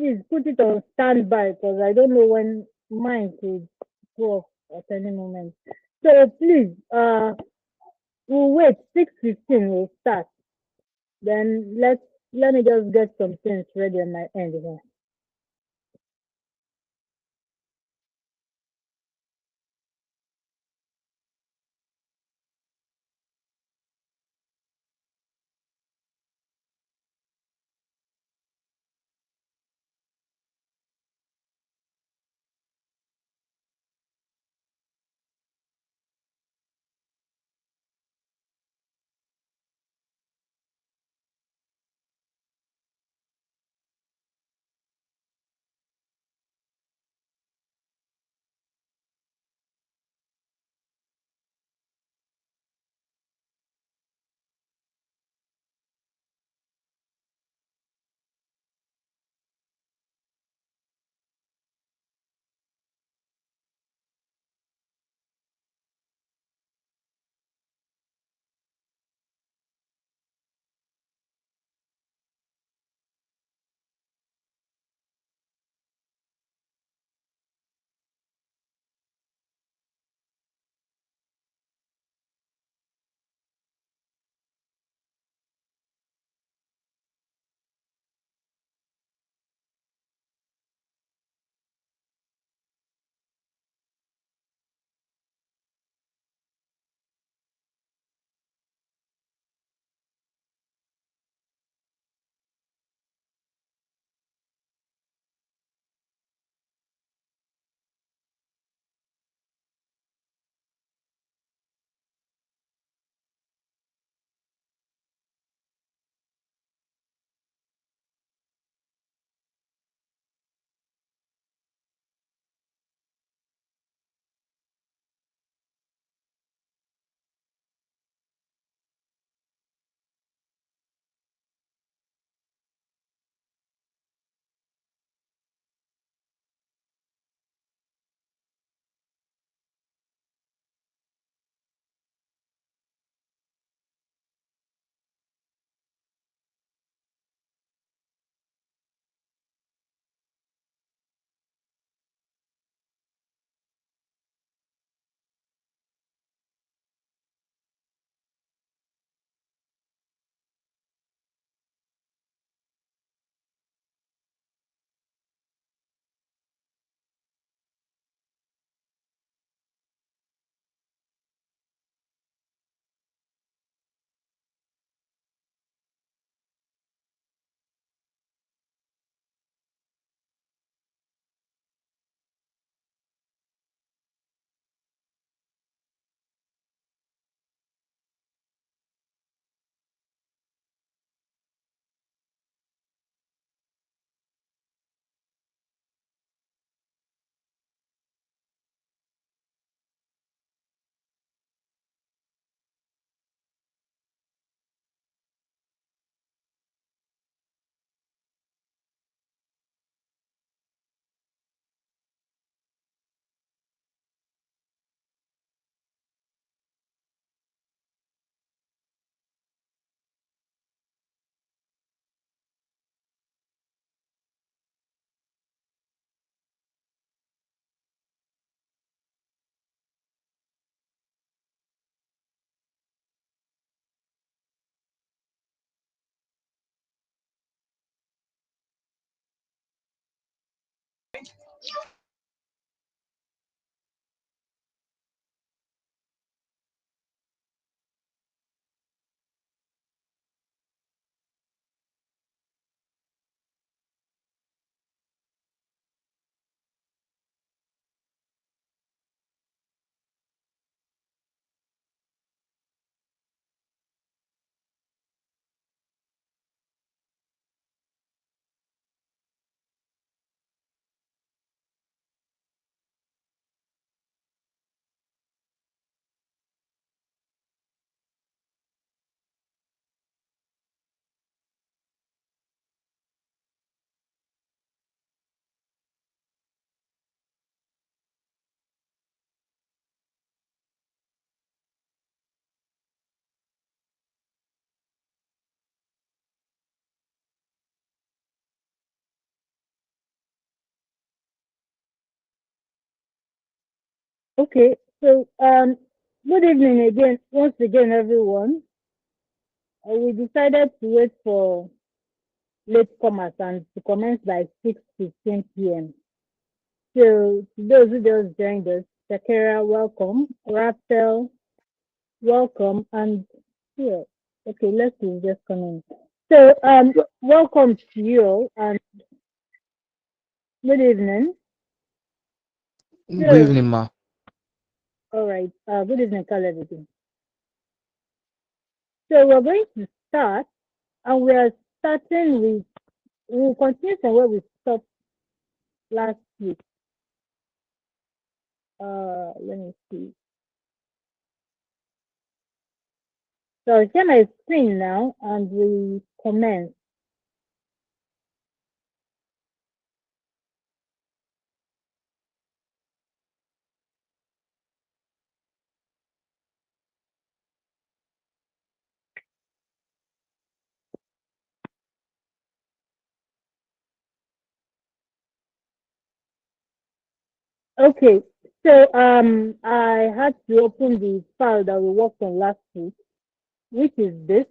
please put it on standby because I don't know when mine could go off at any moment. So please, we'll wait. 6:15 will start. Then let me just get some things ready on my end here. Okay, so good evening again, once again, everyone. We decided to wait for latecomers and to commence by 6:15 p.m. So, to those who just joined us, Shakira, welcome. Raphael, welcome. And yeah, okay, let's just come in. So, welcome to you all, and good evening. Good So, evening, ma. all right, good evening, Carl, everything. So, we're going to start, and we are starting with, we'll continue from where we stopped last week. Let me see. So I'll share my screen now and we commence. Okay, so I had to open the file that we worked on last week, which is this.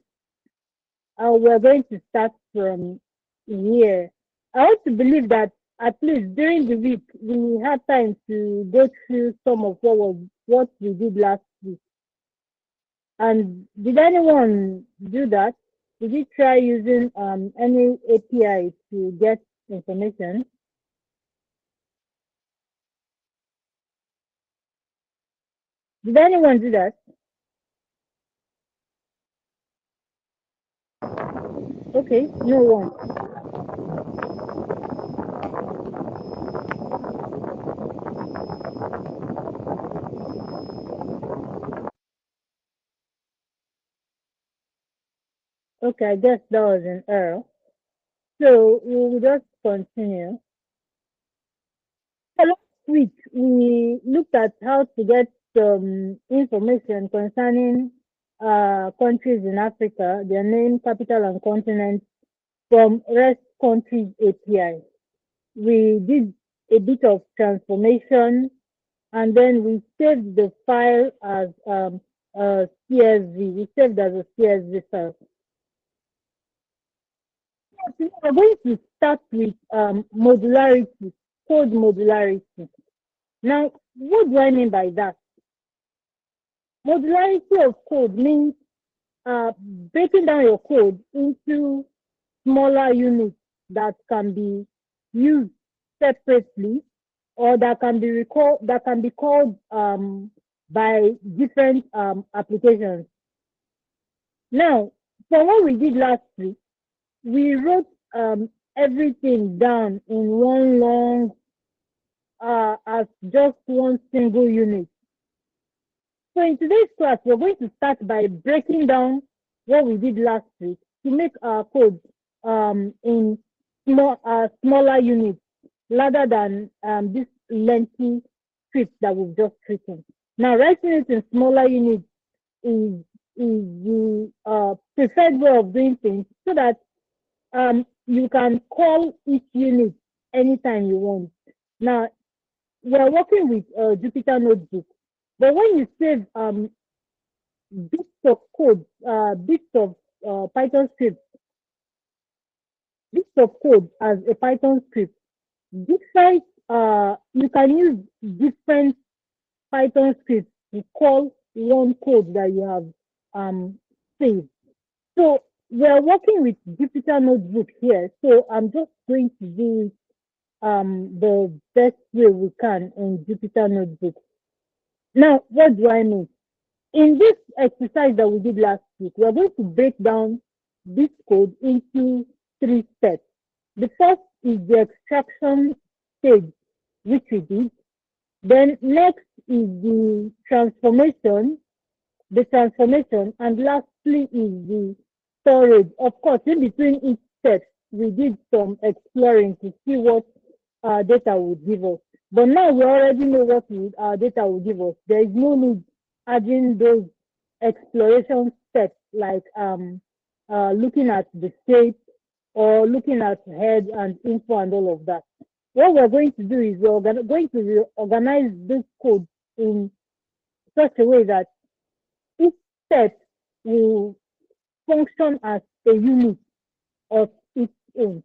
We're going to start from here. I want to believe that at least during the week we had time to go through some of what we did last week. And did anyone do that? Did you try using any API to get information? Did anyone do that? Okay, no one. Okay, I guess that was an error. So we will just continue. So last week we looked at how to get some information concerning countries in Africa, their name, capital, and continent from REST countries API. We did a bit of transformation and then we saved the file as a CSV. We saved as a CSV file. So we're going to start with modularity, code modularity. Now, what do I mean by that? Modularity of code means breaking down your code into smaller units that can be used separately or that can be called by different applications. Now, for what we did last week, we wrote everything down in one long as just one single unit. So in today's class, we're going to start by breaking down what we did last week to make our code in smaller units rather than this lengthy script that we've just written. Now, writing it in smaller units is, is the preferred way of doing things so that you can call each unit anytime you want. Now, we're working with Jupyter Notebook, but when you save bits of code, bits of Python script, bits of code as a Python script, different, you can use different Python scripts to call one code that you have saved. So we're working with Jupyter Notebook here. So I'm just going to do the best way we can in Jupyter Notebook. Now, what do I mean? In this exercise that we did last week, we're going to break down this code into three steps. The first is the extraction stage, which we did. Then next is the transformation, and lastly is the storage. Of course, in between each step, we did some exploring to see what our data would give us. But now we already know what our data will give us. There is no need adding those exploration steps like looking at the shape or looking at head and info and all of that. What we're going to do is we're going to organize this code in such a way that each step will function as a unit of its own.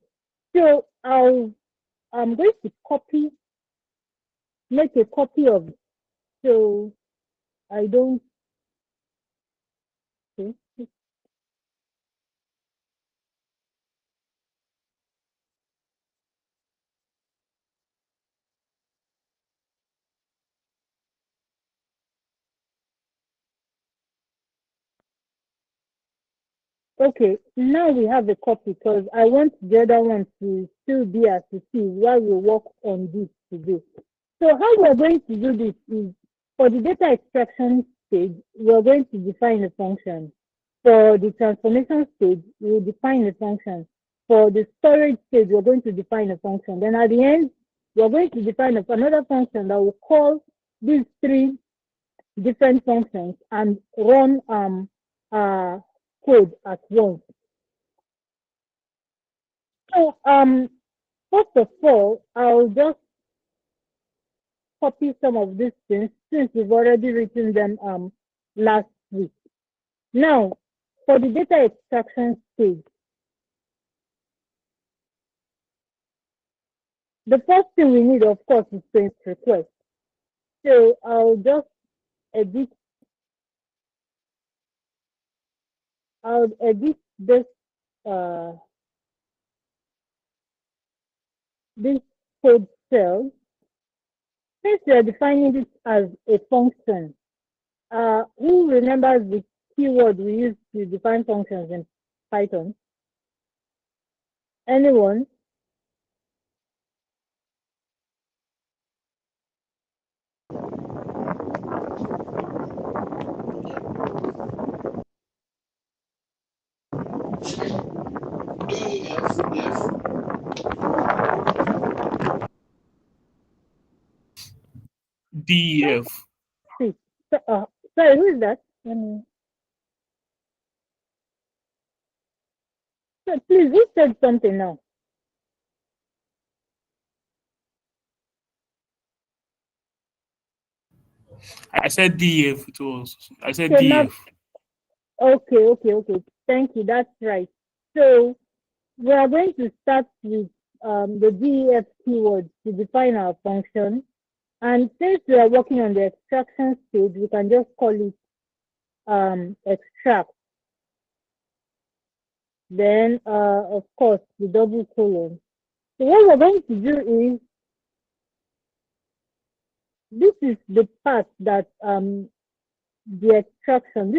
So I'm going to make a copy of it. So I don't okay. Okay, now we have a copy because I want the other one to still be as it is while we work on this today. So how we're going to do this is for the data extraction stage, we're going to define a function. For the transformation stage, we'll define a function. For the storage stage, we're going to define a function. Then at the end, we're going to define another function that will call these three different functions and run code at once. So first of all, I'll just copy some of these things since we've already written them last week. Now, for the data extraction stage, the first thing we need, of course, is to request. So edit, I'll edit uh, this code cell. Since we are defining this as a function, who remembers the keyword we use to define functions in Python? Anyone? DEF. See, so, sorry, who is that? So please, who said something now? I said DEF. It was. I said Okay, DEF. okay. Thank you. That's right. So we are going to start with the DEF keyword to define our function. And since we are working on the extraction stage, we can just call it extract. Then, of course, the double colon. So what we're going to do is, this is the part that this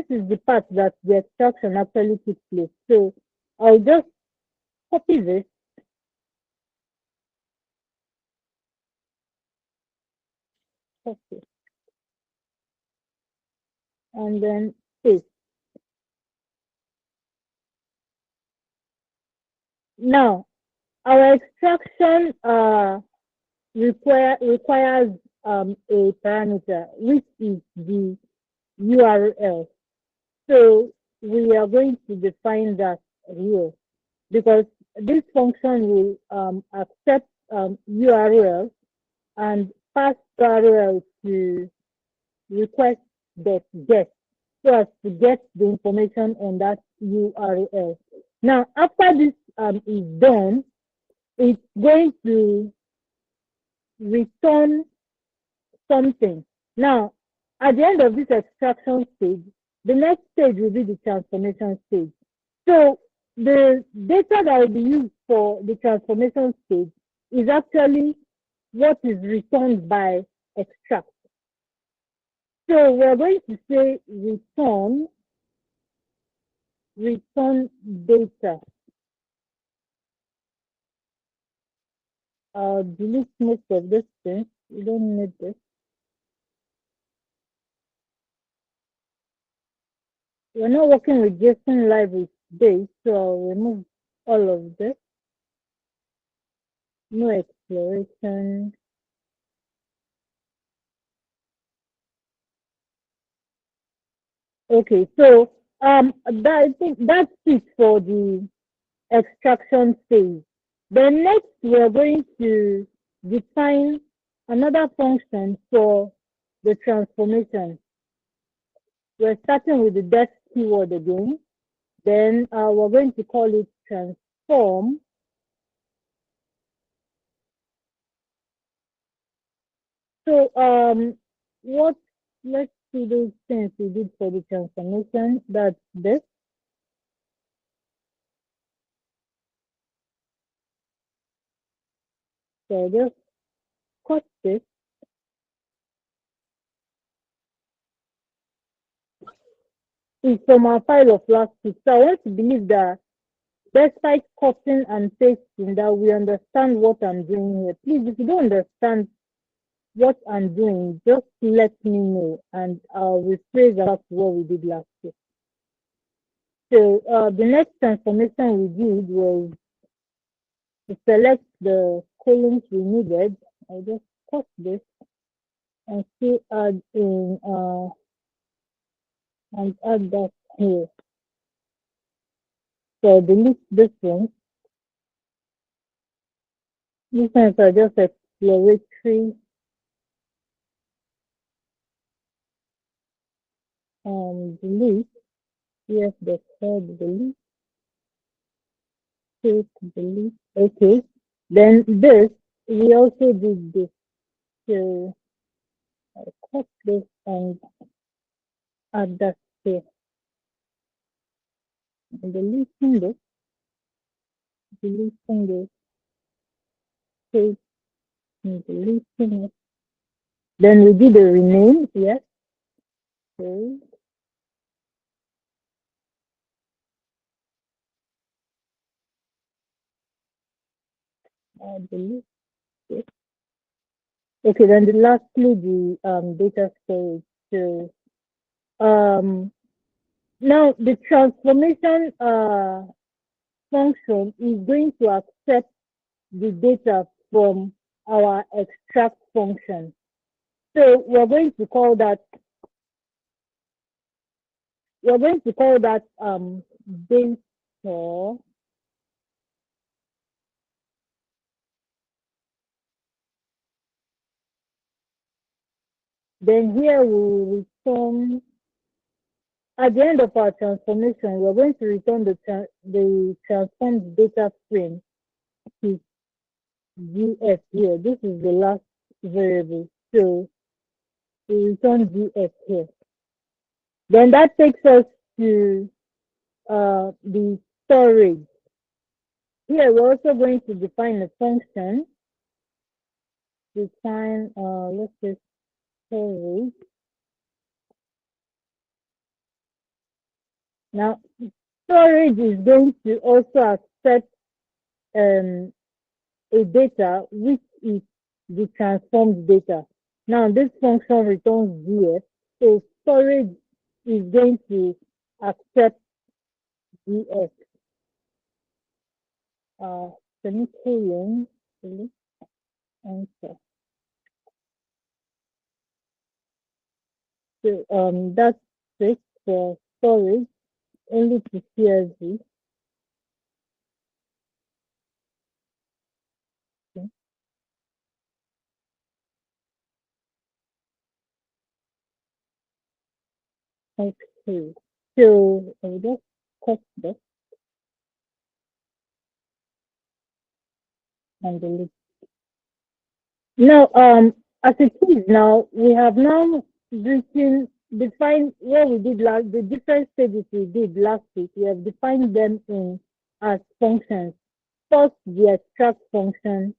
is the part that the extraction actually took place. So I'll just copy this. Okay. And then paste. Now, our extraction requires a parameter, which is the URL. So we are going to define that here because this function will accept URL and pass URL to request get so as to get the information on that URL. Now, after this is done, it's going to return something. Now, at the end of this extraction stage, the next stage will be the transformation stage. So the data that will be used for the transformation stage is actually what is returned by extract. So we're going to say return data. Delete most of this thing. You don't need this. We're not working with JSON library today, so I'll remove all of this. No exploration. Okay, so I think that's it for the extraction phase. Then next we're going to define another function for the transformation. We're starting with the def keyword again. Then we're going to call it transform. So what let's see those things we did for the transformation. That's this. So just cut this. It's from our file of last week. So I want to believe that despite cutting and pasting, that we understand what I'm doing here. Please, if you don't understand what I'm doing, just let me know and I'll rephrase back to what we did last week. So the next transformation we did was to select the columns we needed. I just cut this and still add in and add that here. So delete this one. These ones are just exploratory delete. Yes, the third delete. Take delete. Okay. Then this we also did this. So I cut this and add that here. Deleting this, deleting this, take and deleting it. Then we did a rename, yes. So delete it. Okay, then lastly the data storage. So now the transformation function is going to accept the data from our extract function. So we're going to call that data. Then here we will return at the end of our transformation. We're going to return the transformed data frame to GF here. This is the last variable. So we return GF here. Then that takes us to the storage. Here we're also going to define a function. Define let's say storage. Now storage is going to also accept a data which is the transformed data. Now this function returns GF, so storage is going to accept GF. Semicolon, enter. So that's it for storage, only to CSV. Okay, so I will just cut this and delete. Now, as it is now, we have now defined what we did the different stages we did last week. We have defined them in as functions. First, the extract function,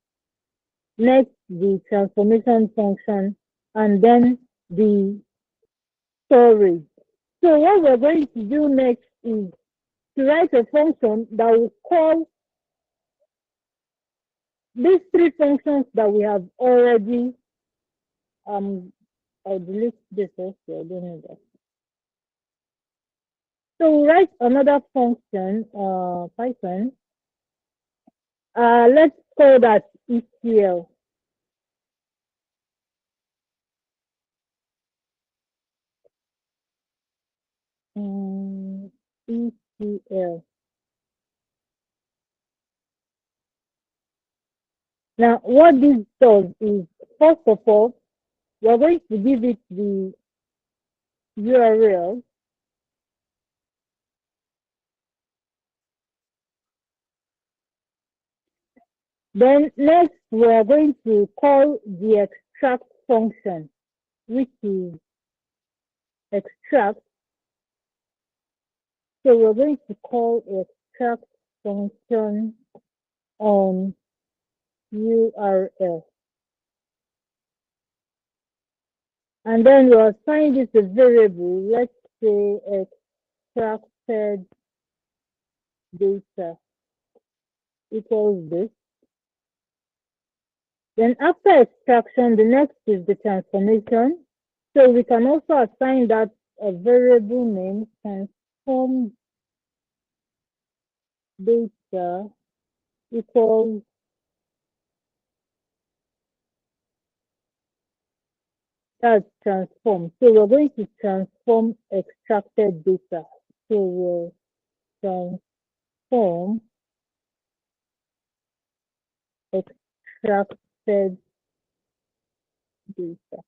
next, the transformation function, and then the storage. So what we're going to do next is to write a function that will call these three functions that we have already I'll delete this also, I don't know that. So we write another function, Python. Let's call that ETL. ETL. Now, what this does is, first of all, we're going to give it the URL. Then next, we are going to call the extract function, which is extract. So we're going to call extract function on URL. And then we'll assign this a variable. Let's say extracted data equals this. Then after extraction, the next is the transformation. So we can also assign that a variable name, transform data equals that's transform. So we're going to transform extracted data. So we'll transform extracted data.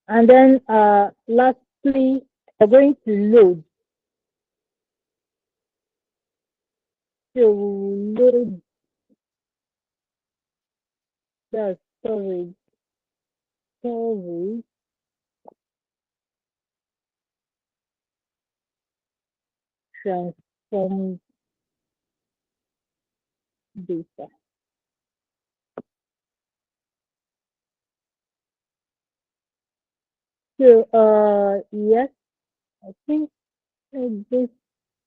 And then lastly, we're going to load. So we'll load the storage transformed data. So yes, I think this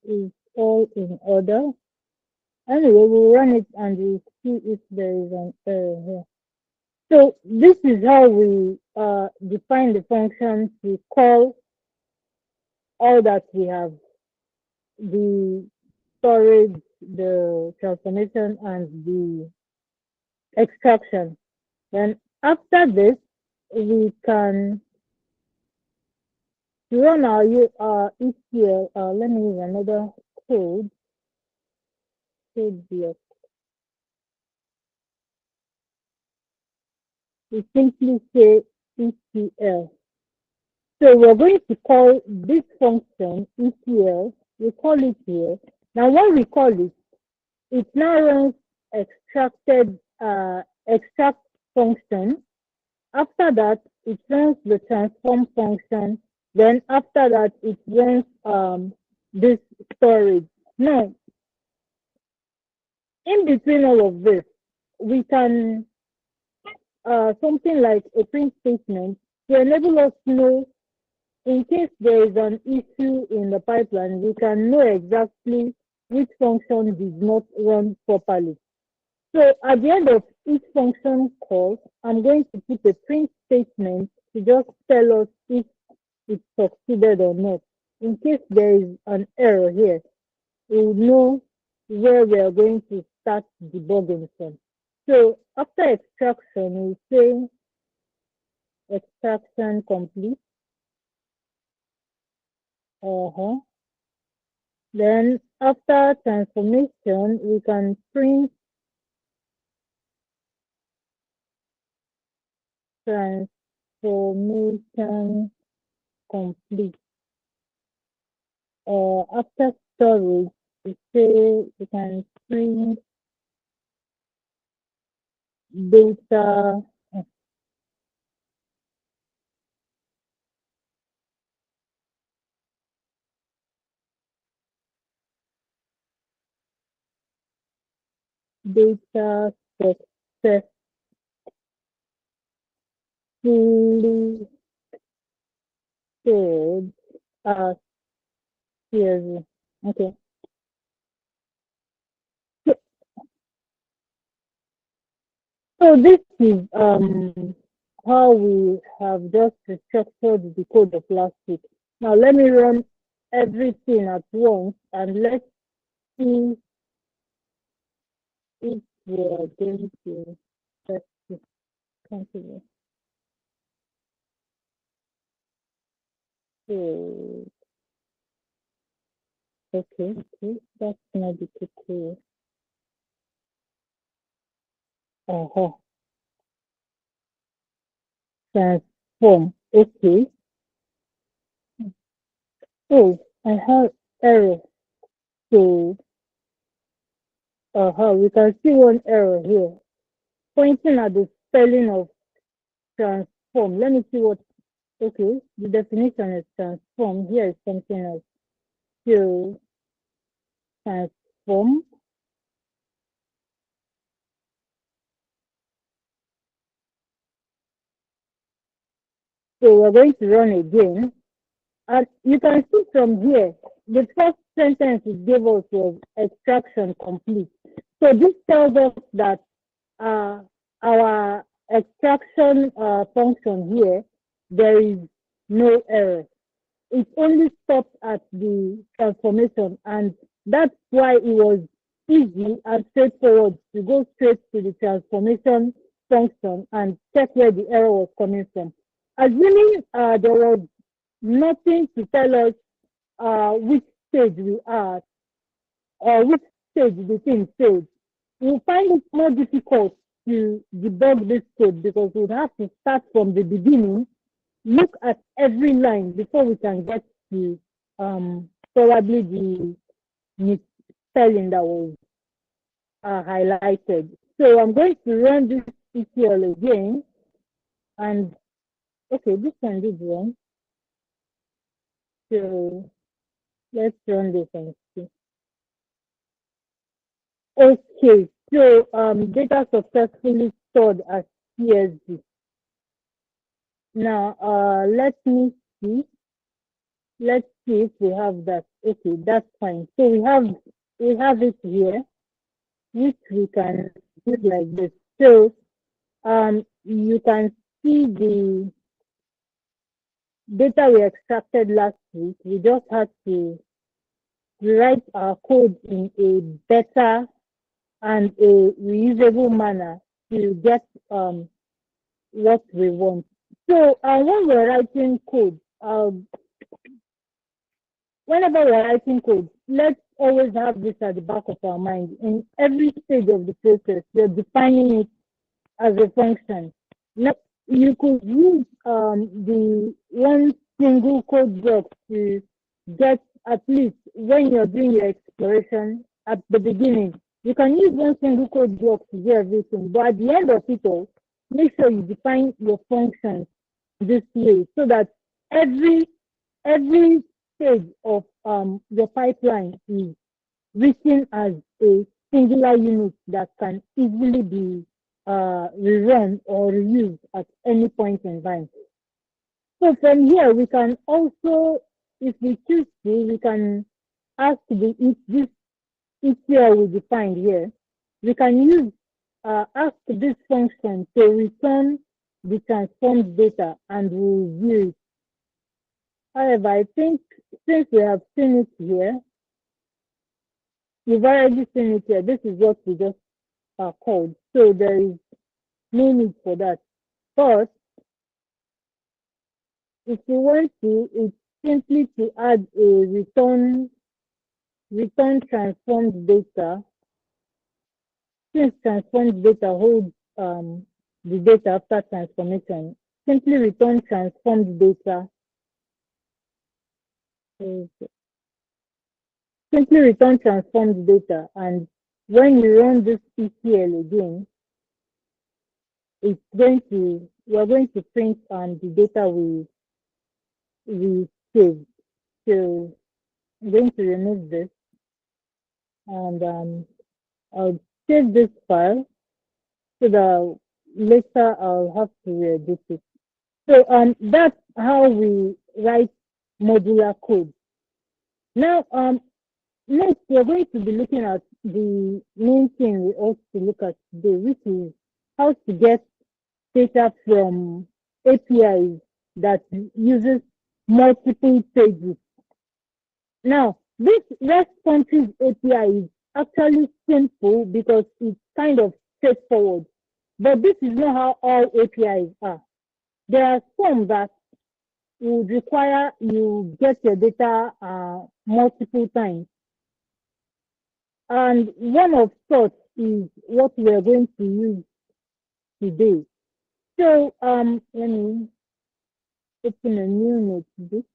is all in order. Anyway, we'll run it and we'll see if there is an error here. So this is how we define the functions. We call all that we have, the storage, the transformation, and the extraction. Then after this, we can run our ETL. Let me use another code block. We simply say ETL. So we're going to call this function ETL. We call it here. Now when we call it, it now runs extract function. After that, it runs the transform function. Then after that, it runs this storage. Now, in between all of this, we can something like a print statement to enable us to know in case there is an issue in the pipeline, we can know exactly which function did not run properly. So at the end of each function call, I'm going to put a print statement to just tell us if it succeeded or not. In case there is an error here, we will know where we are going to start debugging from. So after extraction, we say extraction complete. Then after transformation, we can print transformation complete. After storage, we say we can print data data successfully stored as CSV. Okay. So, so this is how we have just restructured the code of last week. Now let me run everything at once and let's see if we are going to just continue. So, okay, that's not the clear. transform. Okay. Oh, I have error. So, we can see one error here, pointing at the spelling of transform. Let me see what. Okay, the definition is transform. Here is something else. So, transform. So we're going to run again. And you can see from here, the first sentence it gave us was extraction complete. So this tells us that our extraction function here, there is no error. It only stops at the transformation, and that's why it was easy and straightforward to go straight to the transformation function and check where the error was coming from. Assuming there was nothing to tell us which stage we are or which stage the thing says, we'll find it more difficult to debug this code because we'd have to start from the beginning, look at every line before we can get to probably the misspelling that was highlighted. So I'm going to run this ETL again, and okay, this one is wrong. So let's run this and see. Okay, so data successfully stored as CSV. Now let me see. Let's see if we have that. Okay, that's fine. So we have it here, which we can do like this. So you can see the data we extracted last week. We just had to rewrite our code in a better and a reusable manner to get what we want. So when we're writing code, whenever we're writing code, let's always have this at the back of our mind. In every stage of the process, we're defining it as a function. Now, you could use the one single code block to get at least when you're doing your exploration at the beginning. You can use one single code block to do everything, but at the end of it all, make sure you define your functions this way so that every stage of your pipeline is written as a singular unit that can easily be rerun or reused at any point in time. So from here, we can also, if we choose to, we can ask this ETL we defined here. We can use ask this function to return the transformed data and we'll view it. However, I think since we have seen it here, we've already seen it here. This is what we just called. So there is no need for that. But if you want to, it's simply to add a return transformed data. Since transformed data holds the data after transformation, simply return transformed data. Simply return transformed data, and when you run this ETL again, we're going to print the data we saved. So I'm going to remove this and I'll save this file so that later I'll have to edit it. So that's how we write modular code. Now next we're going to be looking at the main thing we ought to look at today, which is how to get data from APIs that uses multiple pages. Now, this responsive API is actually simple because it's kind of straightforward, but this is not how all APIs are. There are some that would require you get your data multiple times. And one of such is what we're going to use today. So let me open a new notebook.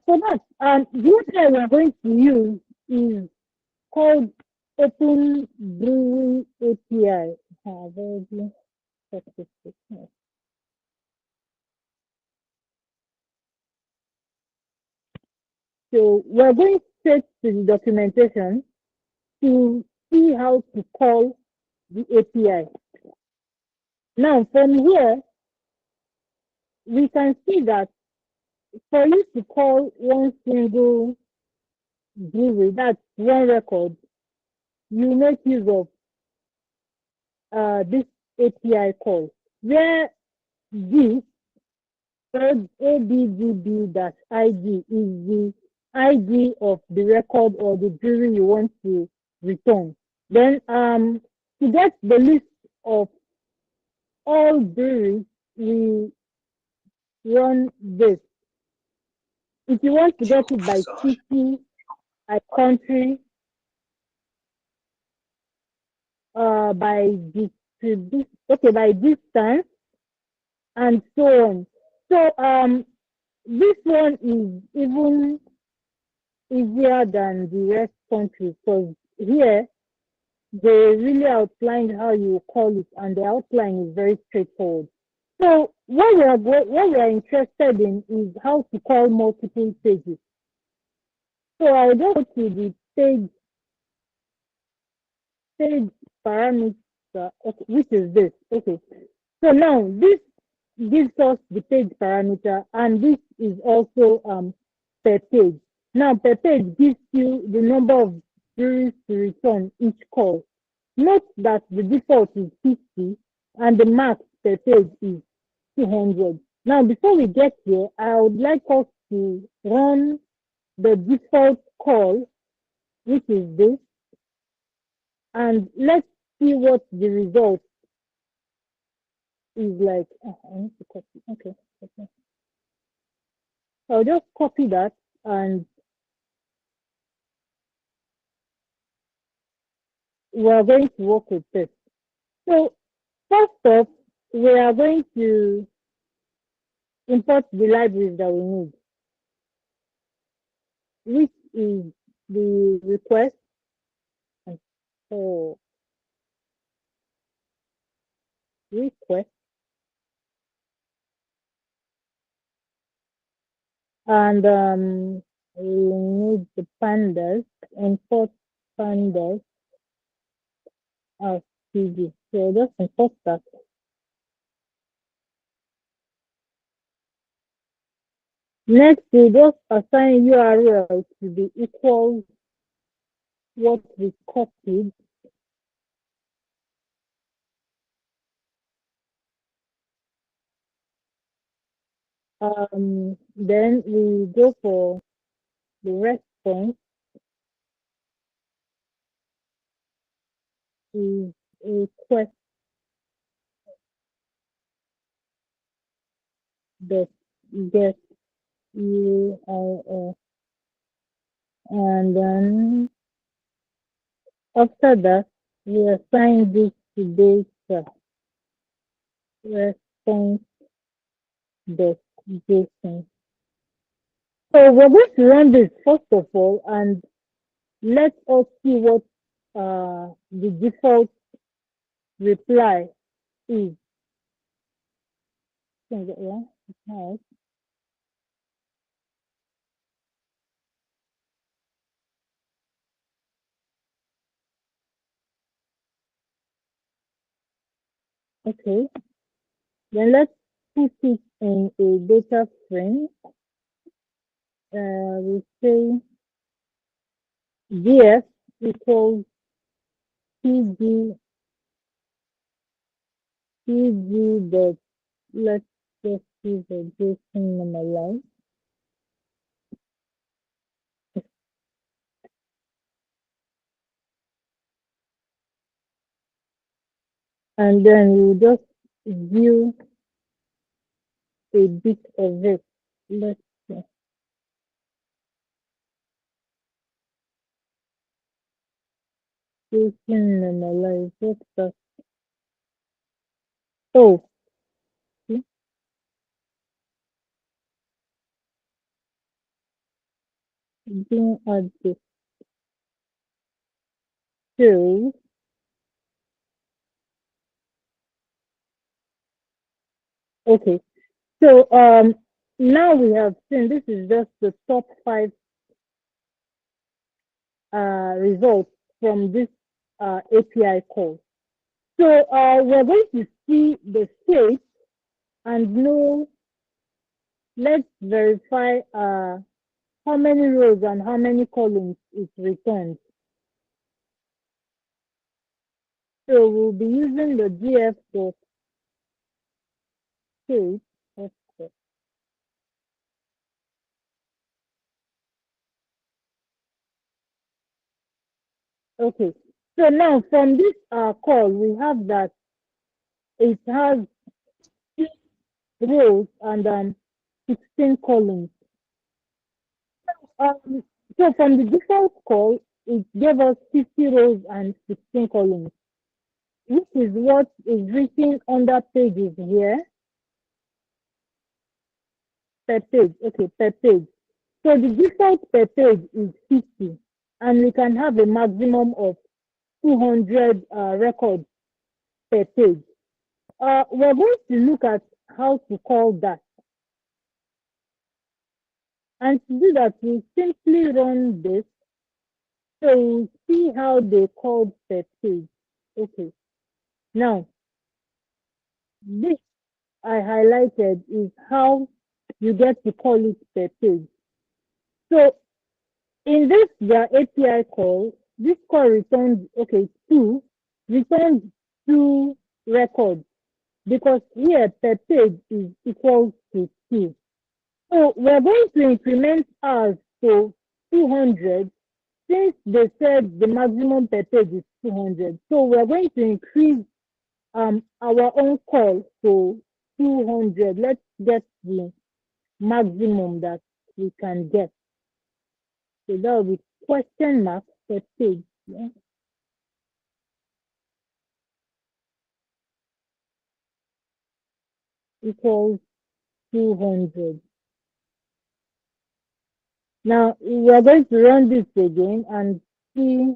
So that the API we're going to use is called Open Brewing API. Have already set this up. So we're going straight to the documentation to see how to call the API. Now from here, we can see that for you to call one single brewery, that's one record, you make use of this API call, where this ABDB-ID is the ID of the record or the brewery you want to return. Then to get the list of all breweries, we run this. If you want to get it by city, by country, by by distance, and so on. So this one is even easier than the rest countries because here they really outlined how you call it, and the outline is very straightforward. So what we are interested in is how to call multiple pages. So I'll just go to the page parameter, okay, which is this. Okay. So now this gives us the page parameter, and this is also per page. Now per page gives you the number of breweries to return each call. Note that the default is 50 and the max per page is 200. Now before we get here, I would like us to run the default call, which is this, and let's see what the result is like. Oh, I need to copy. Okay. Okay. I'll just copy that, and we're going to work with this. So first off, we are going to import the libraries that we need, which is the request and so request, and we need the pandas, import pandas as PD. So just import that. Next, we just assign URL to be equals what we copied. Then we go for the response is a request that get URL, and then after that we assign this to data response dot JSON. So we're going to run this first of all, and let us see what the default reply is. Yeah. Okay. Then let's put it in a data frame. We say df equals pg dot, let's just use a JSON normalize, and then we'll just view a bit of it. Let's see. Station normalize. What's that? Oh, see? Being added. So, okay. So, now we have seen this is just the top five results from this API call. So, we're going to see the state and know, let's verify how many rows and how many columns it returns. So we'll be using the gf.state. Okay. So now from this call, we have that it has 6 rows and 16 columns. Um, so from the default call, it gave us 50 rows and 16 columns, which is what is written under pages here per page. Okay, per page. So the default per page is 50, and we can have a maximum of 200 records per page. We're going to look at how to call that. And to do that, we simply run this. So we'll see how they called per page. Okay. Now, this I highlighted is how you get to call it per page. So in this, the API call, this call returns, okay, returns two records because here per page is equal to 2. So we're going to increment ours to 200 since they said the maximum per page is 200. So we're going to increase our own call to 200. Let's get the maximum that we can get. So that will be question mark per page. Yeah, equals 200. Now we are going to run this again and see.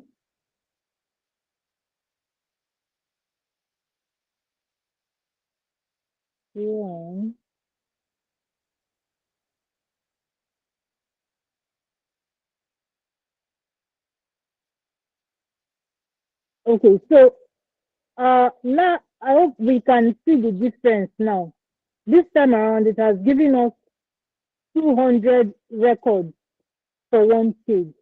Yeah. Okay, so now I hope we can see the difference now. This time around, it has given us 200 records for one page.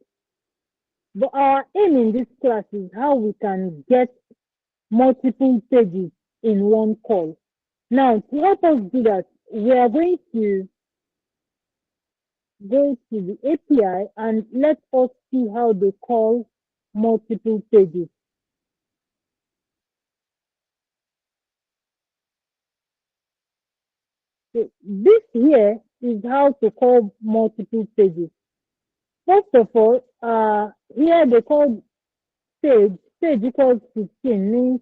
But our aim in this class is how we can get multiple pages in one call. Now, to help us do that, we are going to go to the API and let us see how they call multiple pages. So this here is how to call multiple pages. First of all, here they call page equals 15 means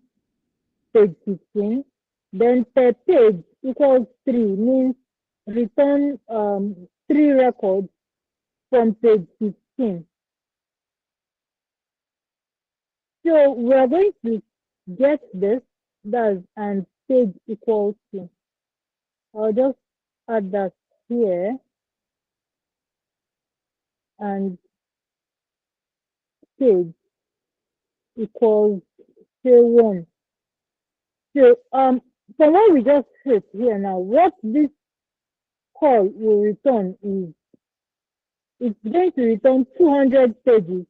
page 15. Then per page equals 3 means return 3 records from page 15. So we're going to get this, that's and page equals to. I'll just add that here and page equals say 1. So from what we just said here now, what this call will return is it's going to return 200 pages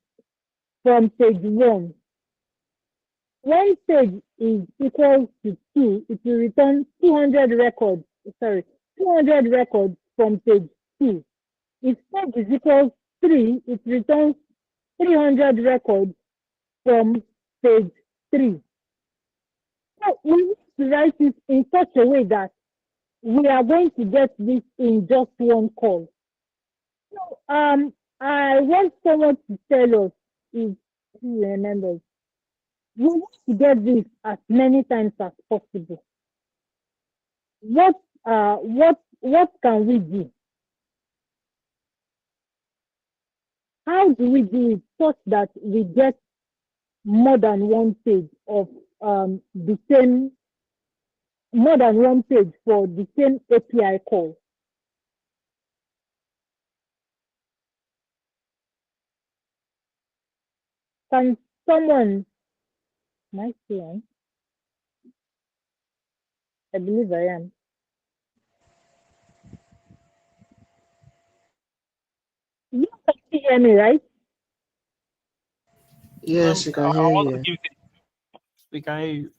from page 1. When page is equal to 2, it will return 200 records, 200 records from page 2. If page is equal to 3, it returns 300 records from page 3. So we need to write it in such a way that we are going to get this in just one call. So I want someone to tell us if he remembers. We want to get this as many times as possible. What can we do? How do we do it such that we get more than one page of the same more than one page for the same API call? Can someone, my friend, I believe I am. You can still hear me, right? Yes, you can I hear want to you. give we can hear you.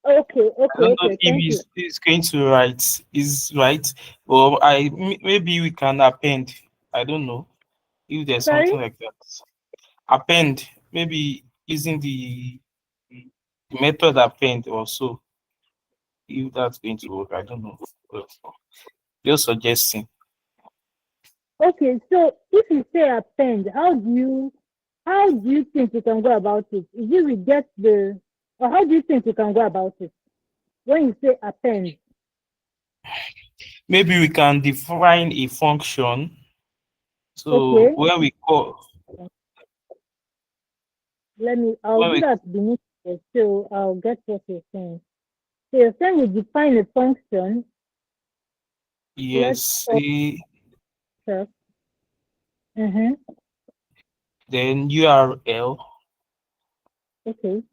Okay, I okay, don't know okay. if Thank you. he's going to write is right, or maybe we can append. I don't know if there's Sorry? something like that. Append, maybe using the method append also. If that's going to work, I don't know. But just suggesting. Okay, so if you say append, how do you think you can go about it? Is it we get the or how do you think you can go about it when you say append? Maybe we can define a function. So Okay, when we call I'll when do we that beneath it so I'll get what you're saying. So you're saying we define a function. Let's yes, stop first. Mm-hmm. then URL. Okay,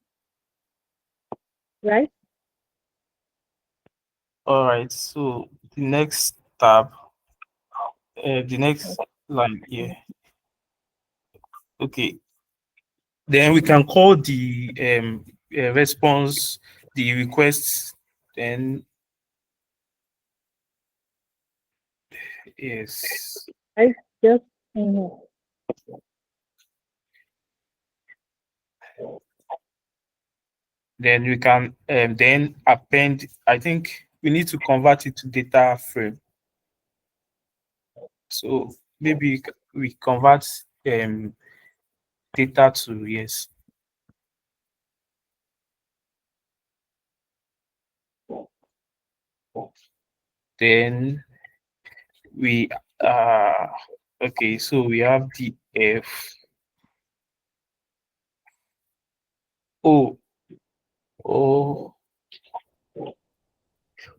right? All right. So the next tab, the next line here. Okay. Then we can call the response, the request. Then yes. I just mm-hmm. Then we can then append. I think we need to convert it to data frame. So maybe we convert data to yes. Then we uh okay, so we have the F. Oh, oh,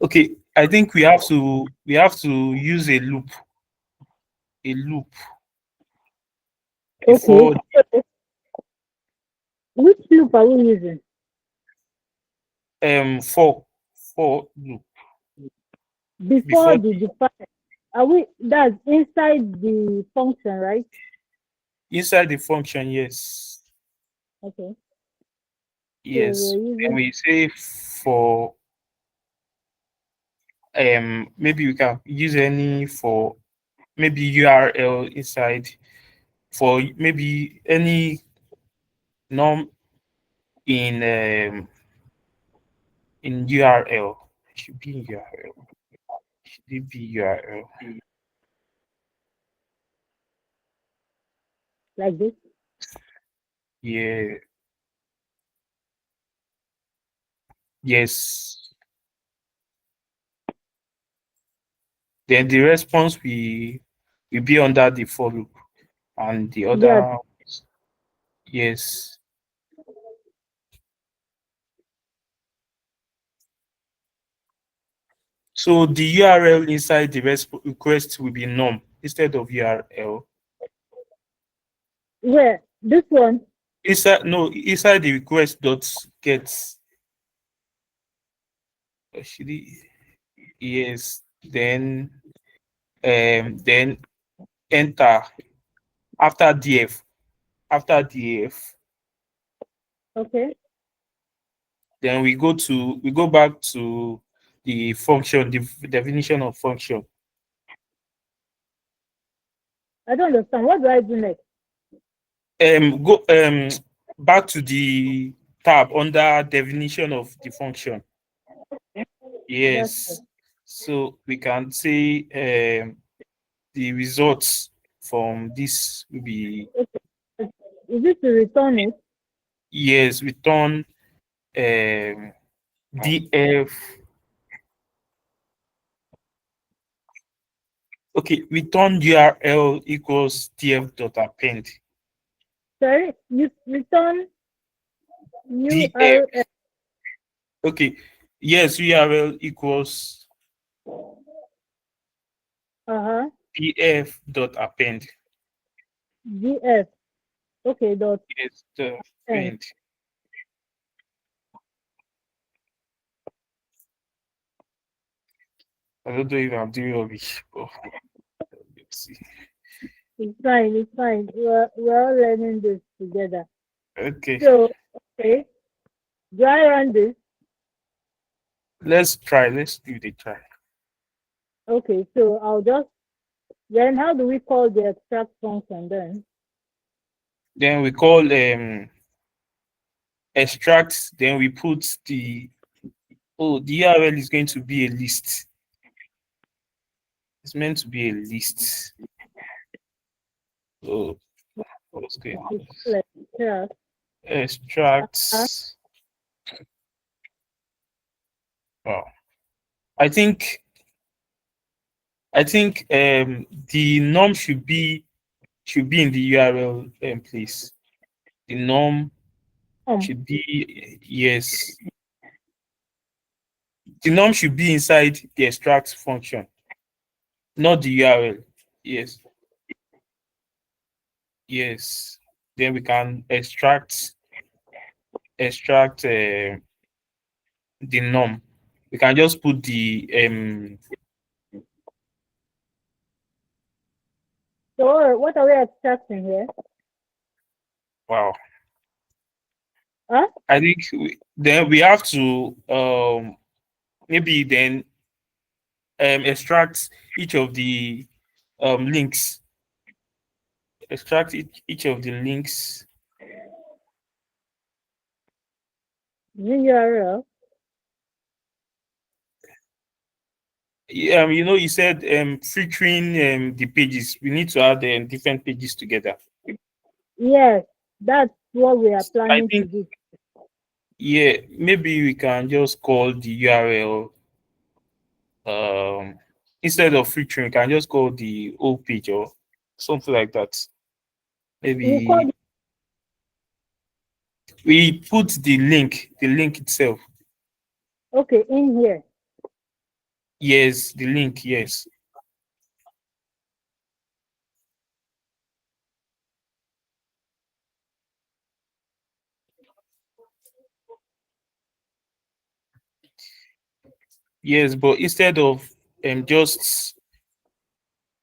okay. I think we have to use a loop Okay. before So which loop are we using? for loop Before before the the define, are we that's inside the function, right? inside the function, yes. Okay. So Yes. we're Then using we say for maybe we can use any for maybe URL inside for maybe any norm in URL. It should be in URL. Should it be URL? like this. Yeah. Yes. Then the response will be under the for loop and the Yeah. other yes. So the URL inside the request will be num instead of URL. Where this one? Inside the request dot get actually yes. Then enter after df after df. Okay. Then we go back to the function, the definition of function. I don't understand. What do I do next? Go back to the tab under definition of the function. That's Yes. So we can say the results from this will be okay. Is it to return it? yes, return df. Okay, return URL equals df.append. Sorry, you return df. URL. Okay, yes, URL equals df.append. GF. Okay, dot Yes, the end. append. I don't know if I'm doing rubbish, but let's see. It's fine. It's fine. We're all learning this together. Okay, So okay, do I run this? let's try. Let's give it a try. Okay, so I'll just then how do we call the extract function then? Then we call extract. Then we put the the URL is going to be a list. It's meant to be a list. Oh, what's going on? It's called extract. Uh, Extracts. Oh, I think the norm should be in the URL place. The norm should be yes. The norm should be inside the extract function, not the URL. Yes, yes. Then we can extract the norm. We can just put the So what are we extracting here? wow. Huh? I think then we have to maybe then extract each of the links. Extract each of the links. URL. You know, you said filtering the pages. We need to add different pages together. Yes, that's what we are I planning to think do. yeah, maybe we can just call the URL instead of filtering, we can just call the whole page or something like that. We call Maybe we put the link itself. okay in here. Yes, the link, yes. Yes, but instead of just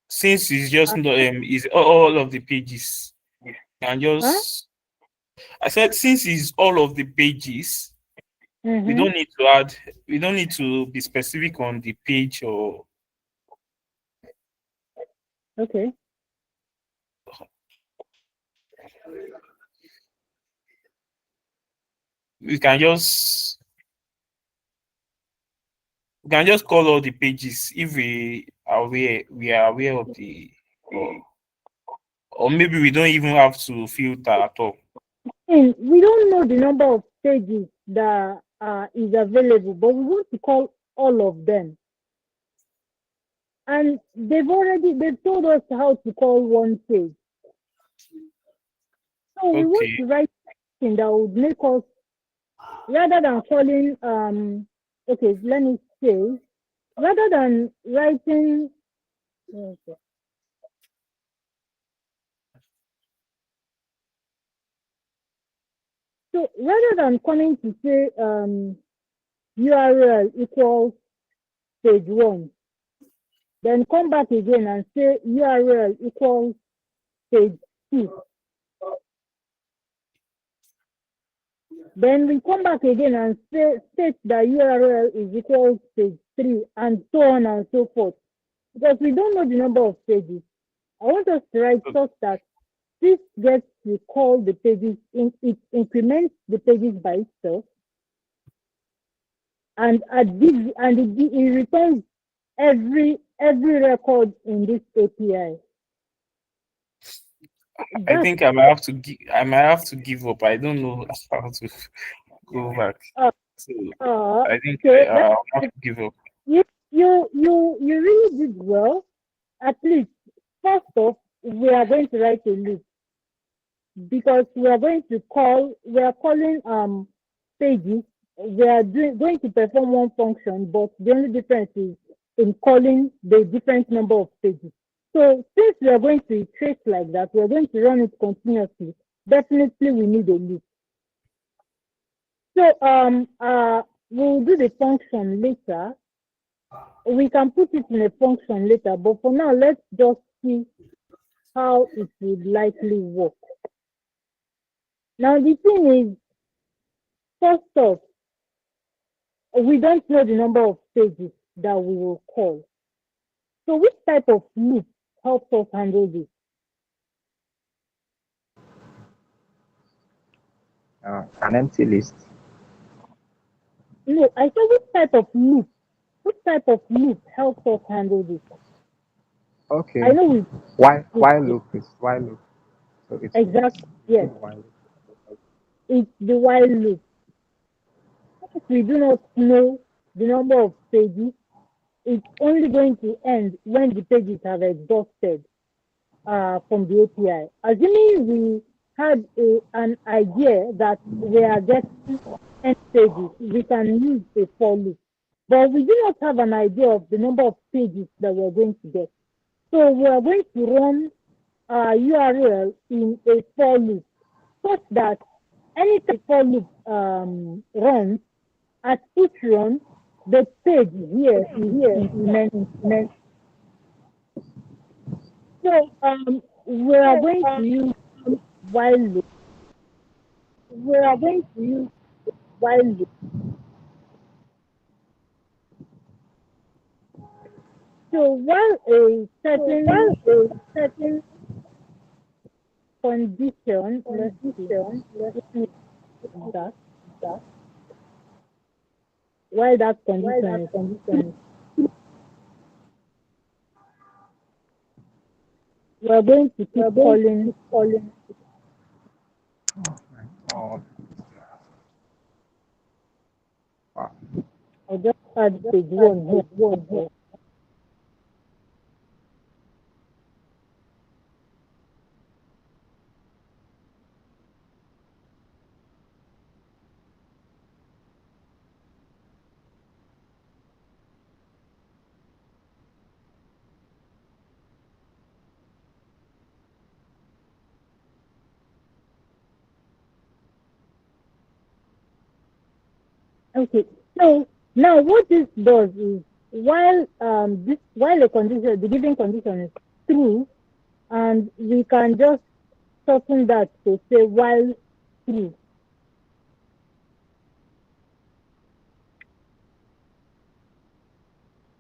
since it's just is all of the pages, and Huh? just I said since it's all of the pages, we Mm-hmm. don't need to add we don't need to be specific on the page, or Okay. we can just call all the pages if we are aware of the or maybe we don't even have to filter at all. And we don't know the number of pages that is available, but we want to call all of them. And they've told us how to call one page. So we want Okay. to write something that would make us rather than calling okay, let me say rather than writing okay, so rather than coming to say URL equals page one, then come back again and say URL equals page two. Then we come back again and state that URL is equals page three and so on and so forth. Because we don't know the number of pages. I want us to write such that this gets to call the pages, it increments the pages by itself, and it returns every record in this API. I That's think I might have to give up. I don't know how to go back. uh, So uh I think okay. I'll have to give up. You really did well. At least first off, we are going to write a list because we are calling pages. We are going to perform one function, but the only difference is in calling the different number of pages. So since we are going to trace like that, we are going to run it continuously. Definitely we need a list. So we'll do the function later. We can put it in a function later, but for now let's just see how it would likely work. Now the thing is, first off, we don't know the number of pages that we will call. So which type of loop helps us handle this? An empty list. No, I said which type of loop helps us handle this? I Okay. know we While loop is while loop. So exactly, it's yes, while loop. it's the while loop. If we do not know the number of pages, it's only going to end when the pages have exhausted from the API. Assuming we had an idea that we are getting end pages, we can use a for loop. But we do not have an idea of the number of pages that we're going to get. So we are going to run our URL in a for loop such that anytime the for loop runs, at each run, the page here is incremented. So we are going to use while loop. We are going to use while loop. So while a So certain while a certain condition, let's see, condition, let's let me put put that, that, while that while condition that is true, condition we're going to we keep are going to calling, keep calling. Oh my God. Wow. I'll just add Just page add one page here. one here. Okay, so now what this does is while the given condition is true, and we can just shorten that to say while true.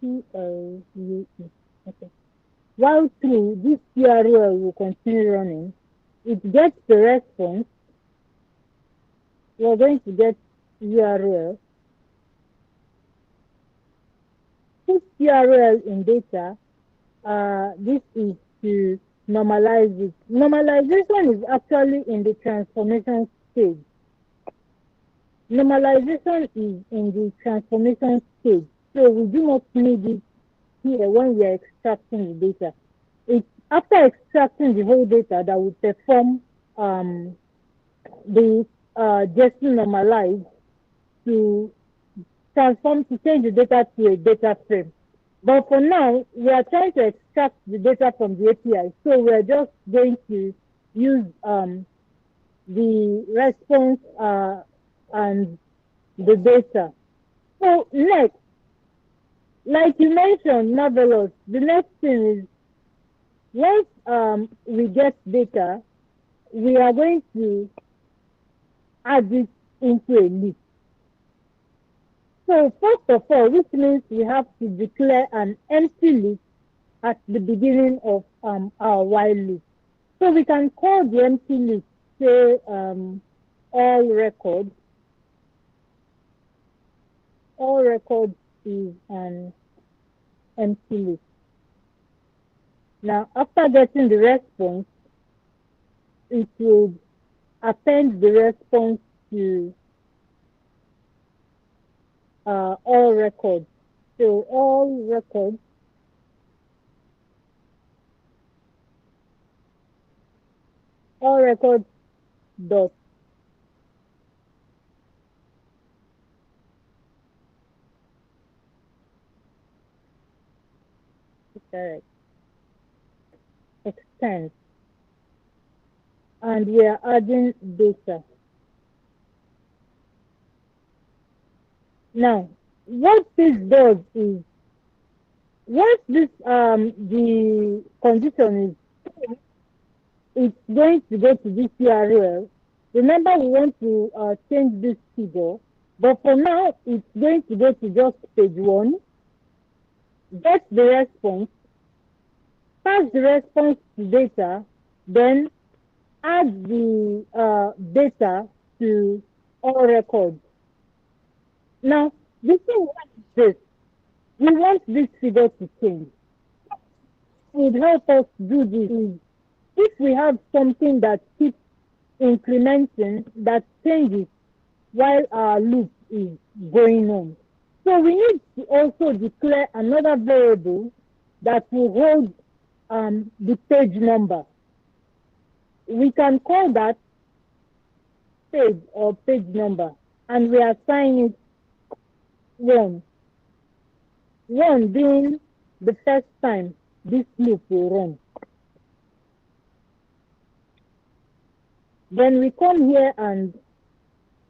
TLUE. Okay. While true, this URL will continue running. It gets the response. We're going to get URL. Put URL in data. This is to normalize it. Normalization is actually in the transformation stage. Normalization is in the transformation stage. So we do not need it here when we are extracting the data. It's after extracting the whole data that we perform the just normalize to to change the data to a data frame. But for now, we are trying to extract the data from the API. So we're just going to use the response and the data. So next, like you mentioned, Marvellous, the next thing is once we get data, we are going to add it into a list. So first of all, which means we have to declare an empty list at the beginning of our while loop. So we can call the empty list, say all records. All records is an empty list. Now, after getting the response, it would append the response to all records. So all records dot correct extend, and we are adding data. Now, what this does is once this the condition is it's going to go to this URL. Remember, we want to change this figure, but for now, it's going to go to just page 1, get the response, pass the response to data, then add the data to all records. Now, the thing is this, we want this figure to change. What would help us do this is if we have something that keeps incrementing, that changes while our loop is going on. So we need to also declare another variable that will hold the page number. We can call that page or page number, and we assign it 1. 1 being the first time this loop will run. Then we come here and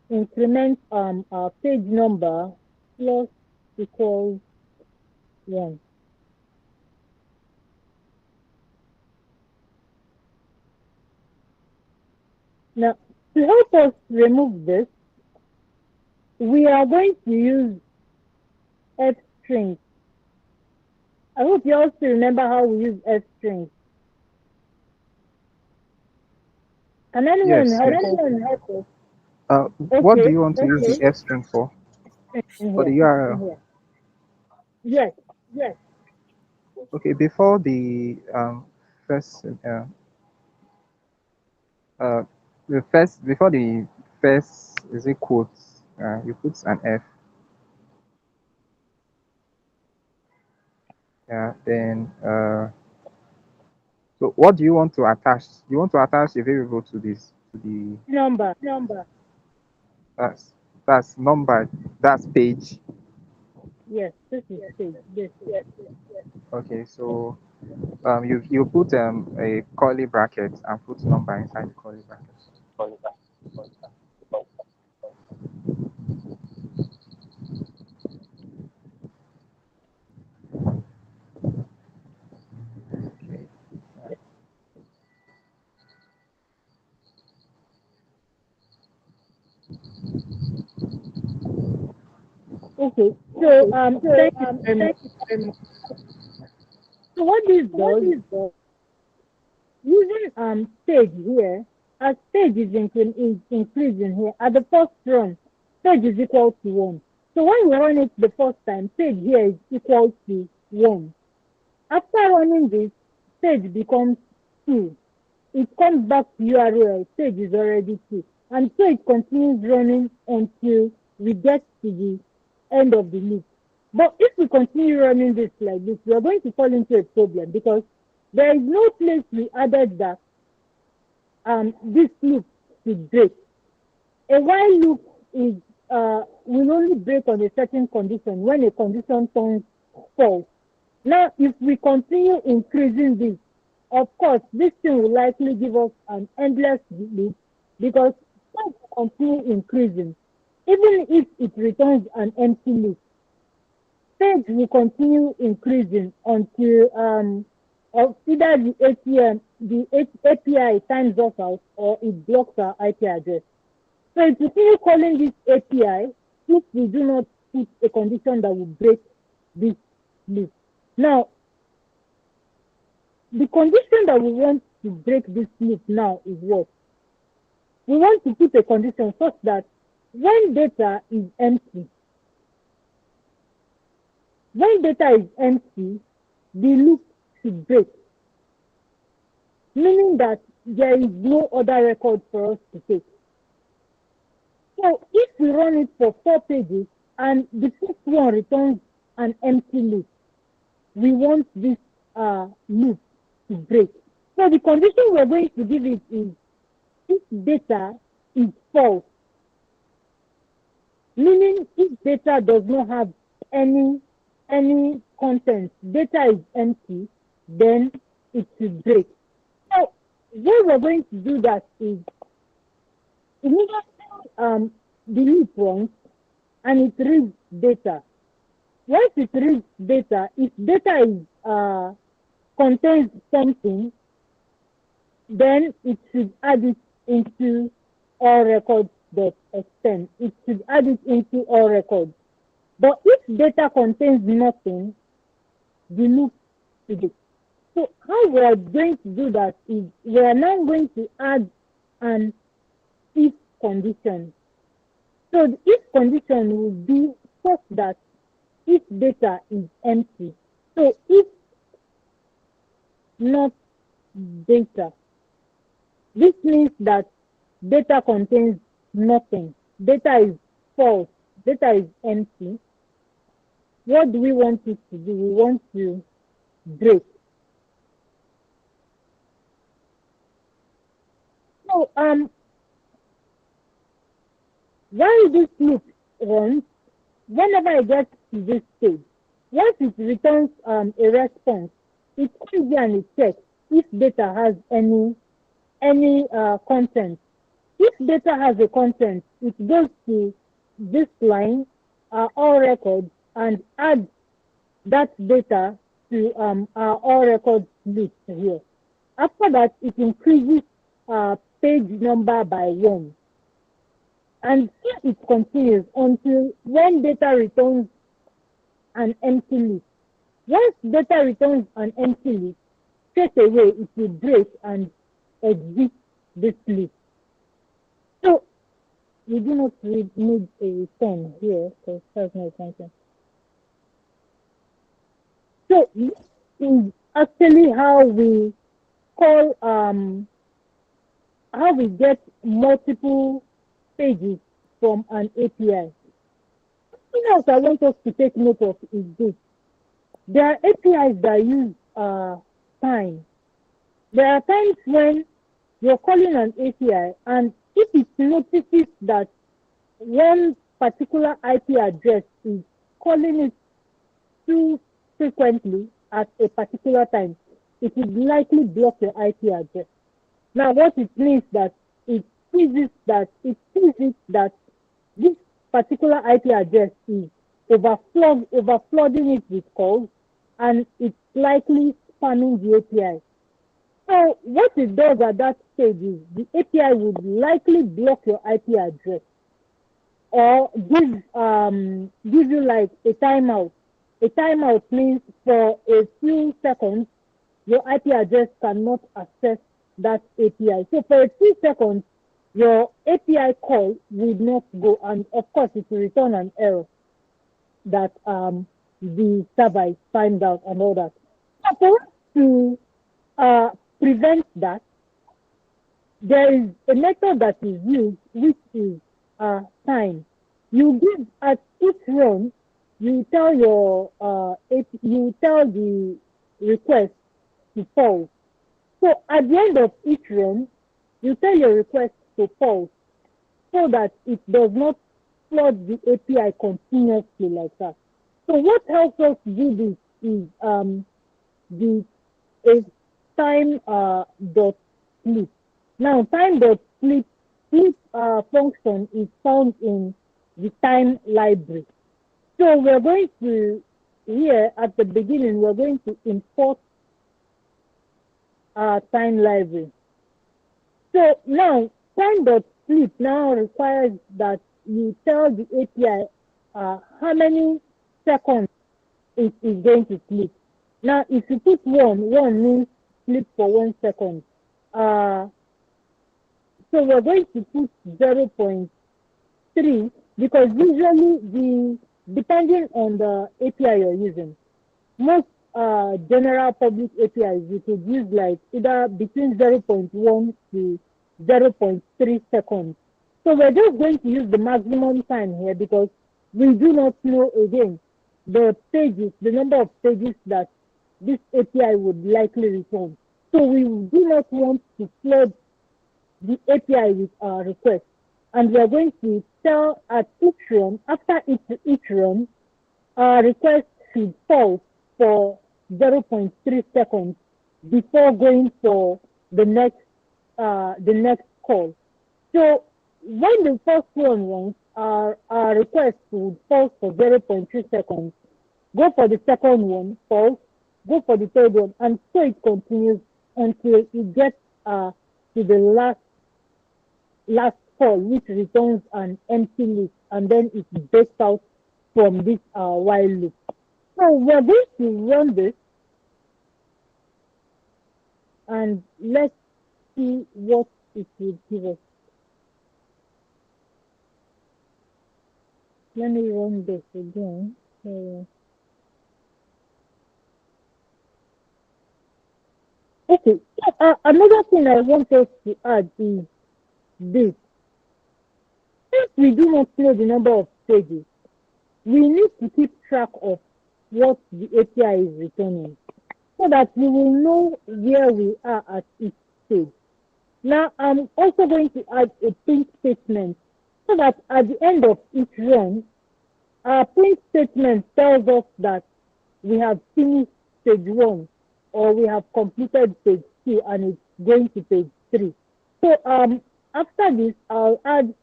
increment our page number plus equals 1. Now, to help us remove this, we are going to use f strings. I hope you also remember how we use f strings. Can anyone help us? What do you want to use the F string for? For the URL? Yes. Okay, before the first before the first is it quotes, you put an F. Yeah, then so what do you want to attach? You want to attach a variable to this, to the Number. that's number, that's page. Yes, this is page. Yes. Okay, so you put a curly bracket and put number inside the curly bracket. Okay. Okay. So thank you very much. So what this does, using stage here, as stage is increasing here, at the first run, stage is equal to 1. So when we run it the first time, stage here is equal to 1. After running this, stage becomes 2. It comes back to URL, stage is already 2. And so it continues running until we get to the end of the loop. But if we continue running this like this, we are going to fall into a problem because there is no place we added that this loop should break. A while loop is will only break on a certain condition when a condition turns false. Now, if we continue increasing this, of course, this thing will likely give us an endless loop because time will continue increasing. Even if it returns an empty loop, stage will continue increasing until either the API times us out or it blocks our IP address. So if we continue calling this API, if we do not put a condition that will break this loop. Now, the condition that we want to break this loop now is what? We want to put a condition such that when data is empty, the loop should break. Meaning that there is no other record for us to take. So if we run it for 4 pages and the first one returns an empty loop, we want this loop to break. So the condition we're going to give it is if data is false, meaning if data does not have any content, data is empty, then it should break. So what we're going to do that is immediately the loop runs and it reads data. Once it reads data, if data is contains something, then it should add it into all records.extend. It should add it into all records. But if data contains nothing, the loop should be. So how we are going to do that is we are now going to add an if condition. So the if condition will be such that if data is empty, so if not data, this means that data contains nothing. Data is false. Data is empty. What do we want it to do? We want to break. So while this loop runs, whenever I get to this stage, once it returns a response, it comes here and it checks if data has any content. If data has a content, it goes to this line, all records, and adds that data to our all records list here. After that, it increases page number by 1. And it continues until when data returns an empty list. Once data returns an empty list, straight away it will break and exit this list. So we do not need a return here because that's no function. So this is actually how we call how we get multiple pages from an API. Something else I want us to take note of is this. There are APIs that use time. There are times when you're calling an API and if it notices that one particular IP address is calling it too frequently at a particular time, it would likely block your IP address. Now what it means that it sees that this particular IP address is overflooding it with calls and it's likely spamming the API. So what it does at that stage is the API would likely block your IP address or give you like a timeout. A timeout means for a few seconds your IP address cannot access that API. So for a few seconds your API call will not go, and of course it will return an error that the server is timed out and all that. So for us to prevent that, there is a method that is used, which is time. You give at each run, you tell the request to pause. So at the end of each run, you tell your request to pause so that it does not flood the API continuously like that. So what helps us do this is the time.sleep. Now time.sleep function is found in the time library. So we're going to, here at the beginning, we're going to import our time library. So now time.sleep now requires that you tell the API how many seconds it is going to sleep. Now if you put 1 means sleep for 1 second. So we're going to put 0.3 because usually depending on the API you're using, most general public APIs, we could use like either between 0.1 to 0.3 seconds. So we're just going to use the maximum time here because we do not know again the pages, the number of pages that this API would likely return. So we do not want to flood the API with our request. And we are going to tell at each run, after each run, our request should pause for 0.3 seconds before going for the next call. So when the first one runs, our request would pause for 0.3 seconds, go for the second one, pause, go for the third one, and so it continues until it gets to the last call, which returns an empty list, and then it breaks out from this while loop. So we're going to run this, and let's see what it will give us. Let me run this again. Okay, so, another thing I want us to add is this. Since we do not know the number of stages, we need to keep track of what the API is returning so that we will know where we are at each stage. Now, I'm also going to add a print statement so that at the end of each run, our print statement tells us that we have finished stage 1 or we have completed stage 2 and it's going to page 3. So after this, I'll add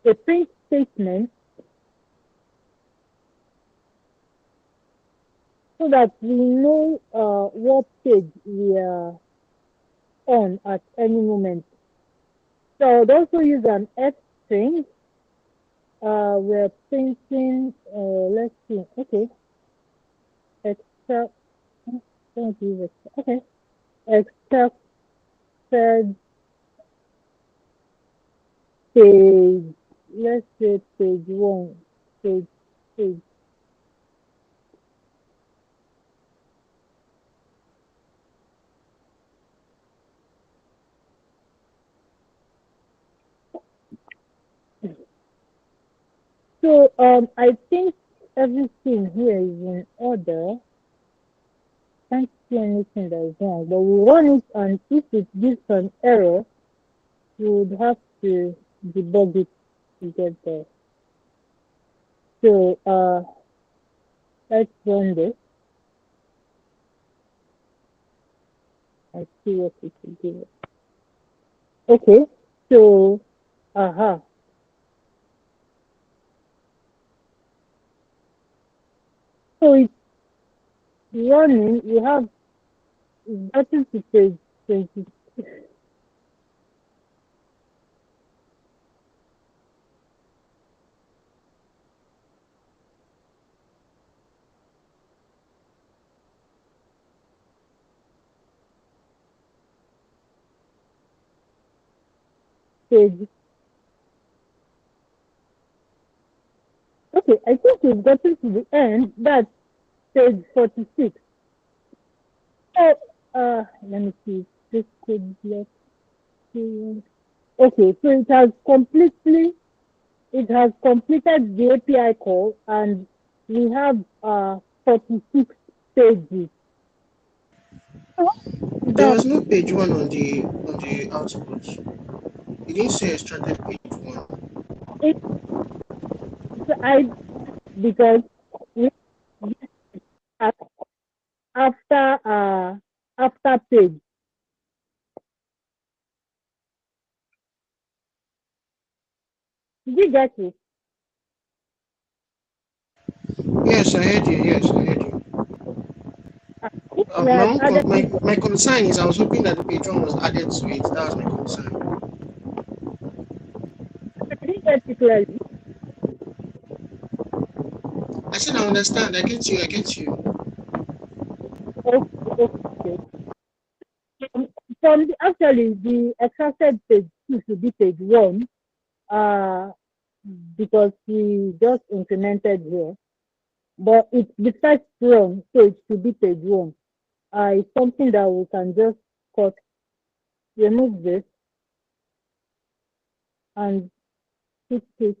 a print statement so that we know what page we are on at any moment. So I'll also use an F string. We're printing, let's see, okay. Except, don't use it, okay. Except page, let's say page 1, page. So I think everything here is in order. Can't see anything that is wrong, but we run it, and if it gives an error, we would have to debug it to get there. So let's run this. I see what it will give us. Okay, so so it's running. We have gotten to page 20. Page. Okay, I think we've gotten to the end. That's page 46. So let me see. This could be. Okay, so it has completed the API call, and we have 46 pages. There was no page 1 on the output. You didn't say extracted page 1. Because we have after page. Did you get it? Yes, I heard you. Yes, I heard you. My concern is I was hoping that the page 1 was added to it. That was my concern. I didn't get it clearly. I said I understand. I get you. Okay. Actually, the extracted page 2 should be page 1, because we just implemented here. but it's the first run, so it should be page one. It's something that we can just cut, remove this, and put it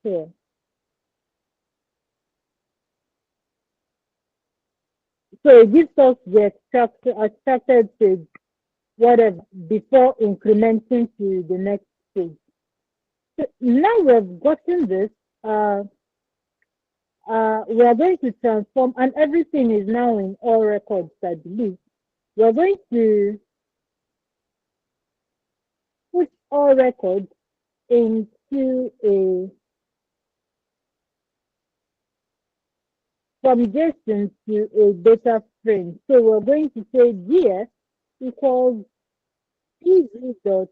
here. So it gives us the extracted page, whatever, before incrementing to the next page. So now we've gotten this, we are going to transform, and everything is now in all records, I believe. We're going to put all records into from JSON to a data frame. So we're going to say GS equals pg.JSON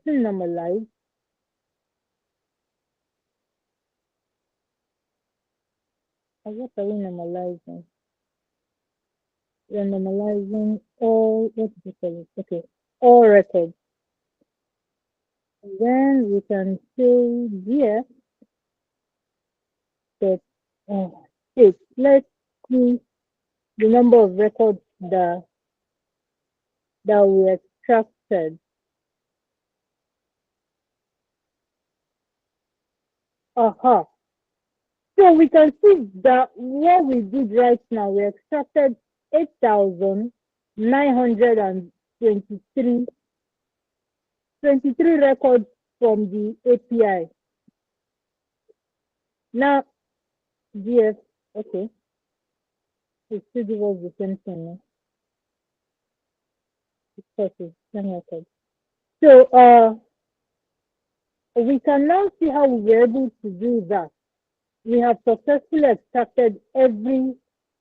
normalize. What are we normalizing? We're normalizing all, what is it? Okay, all records. And then we can say GS that let's see the number of records that we extracted. Aha. So we can see that what we did right now, we extracted 8,923 records from the API. Now, GF, okay, it still gives us the same thing. It's 10 records. So we can now see how we were able to do that. We have successfully extracted every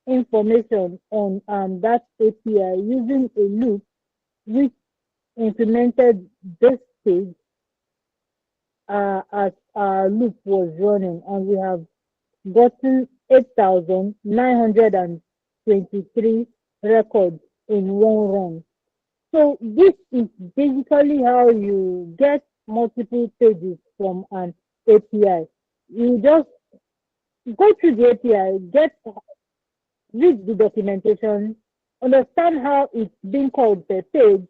information on that API using a loop which implemented this stage as our loop was running, and we have gotten 8,923 records in one run. So this is basically how you get multiple pages from an API. You just go through the API, read the documentation, understand how it's being called per page,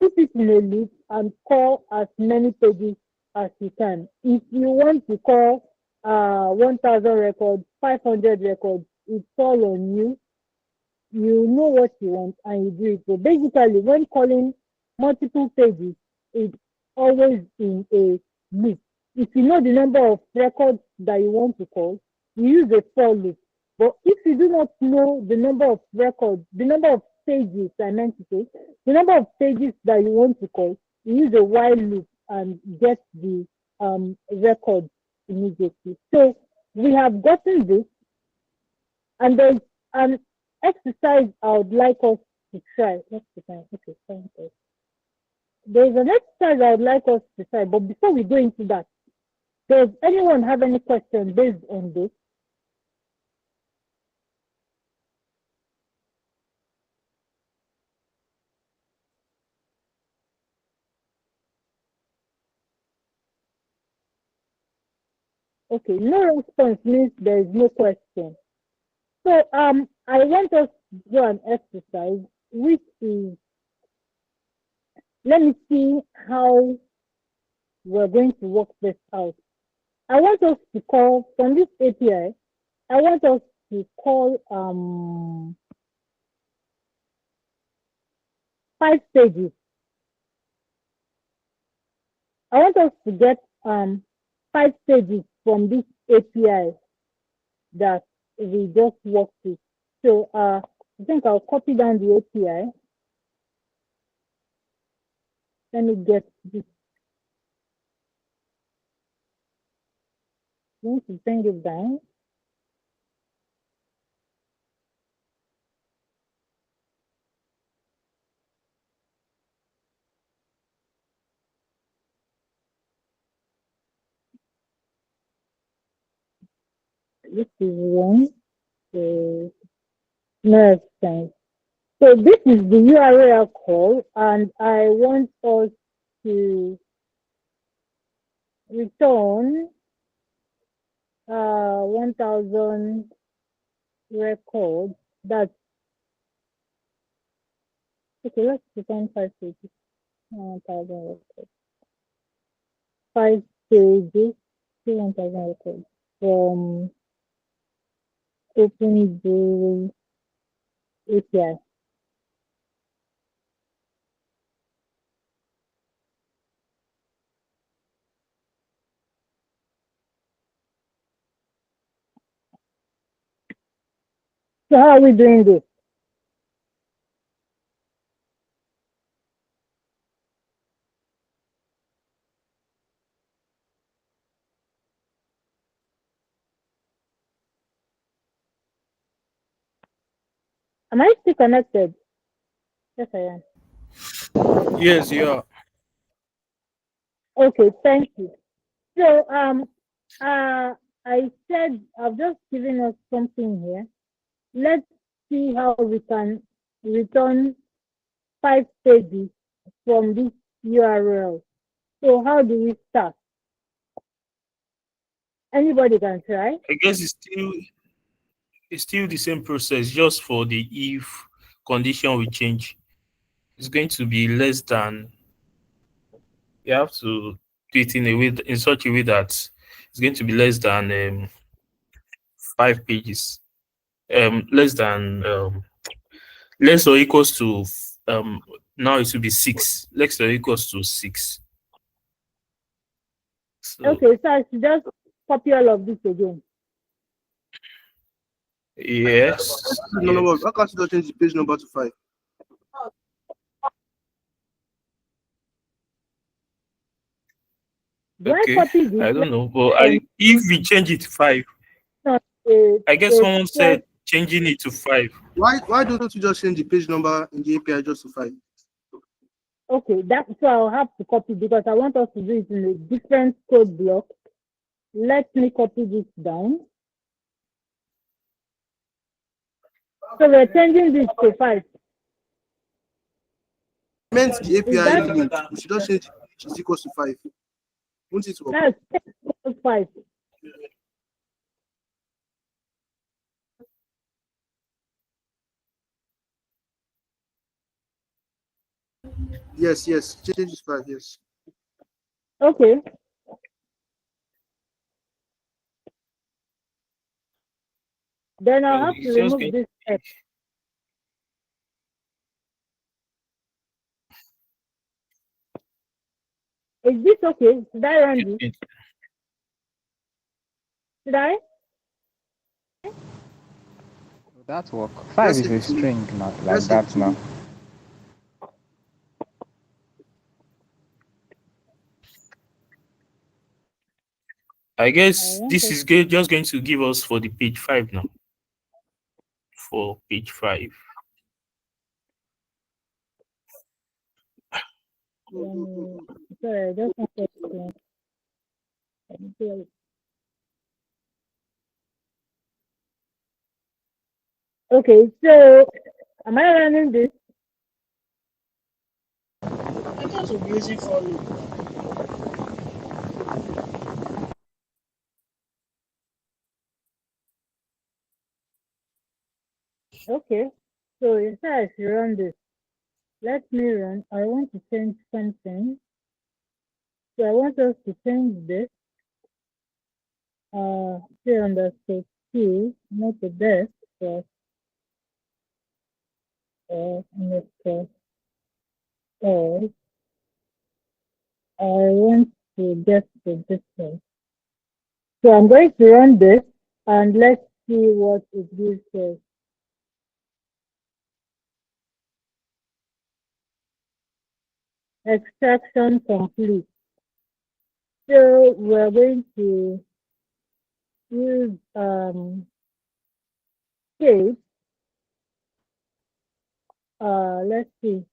put it in a loop, and call as many pages as you can. If you want to call 1,000 records, 500 records, it's all on you. You know what you want and you do it. So basically, when calling multiple pages, it's always in a loop. If you know the number of records that you want to call, you use a for loop. But if you do not know the number of records, the number of pages, I meant to say, the number of pages that you want to call, you use a while loop and get the records immediately. So we have gotten this, and there's an exercise I would like us to try. Okay, thank you. There's an exercise I would like us to try, but before we go into that, does anyone have any questions based on this? Okay, no response means there is no question. So I want us to do an exercise, which is, let me see how we're going to work this out. I want us to call from this API. I want us to call 5 pages. I want us to get 5 pages from this API that we just worked with. So I think I'll copy down the API. Let me get this. I'm going to bring it down. This is one. No expense. So this is the URL call, and I want us to return 1000 records. That's okay. Let's pretend 5 pages. 1000 records. 5 pages. 1000 records from open the API. So how are we doing this? Am I still connected? Yes, I am. Yes, you are. Okay, thank you. So I said I've just given us something here. Let's see how we can return 5 pages from this URL. So how do we start? Anybody can try. I guess it's still the same process, just for the if condition will change. It's going to be less than. You have to do it in a way, in such a way that it's going to be less than 5 pages. Less than less or equals to now it will be 6. Less or equals to 6. So Okay, so I should just copy all of this again. yes, Why can't you just change the page number to 5? Do I okay. copy this? I don't know, but Um, if we change it to 5, not a, I guess a someone square. said changing it to 5. Why don't you just change the page number in the API just to 5? Okay, that so I'll have to copy because I want us to do it in a different code block. Let me copy this down. So we're changing this to 5. Meant the Is API that limit. We should just change it is equals to 5. Won't it work? that's 5? Yes, change it to 5, yes. Okay. Then I'll So have to it's just remove going this step. Is this okay? Should I run this? to Should I? That work. 5 Let's is leave a it to me. string, not like Let's leave it that to now. me. I I guess want this us is just going to give us for the page 5 now. For page 5. sorry, I just want us to okay, so am I running this? I thought of using for loop. Okay. So you said I should run this. Let me run. I want to change something. So I want us to change this. C underscore Q, not the this, but underscore L. I want to get the distance. So I'm going to run this and let's see what it gives us. Extraction complete. So we're going to use shape. Let's see.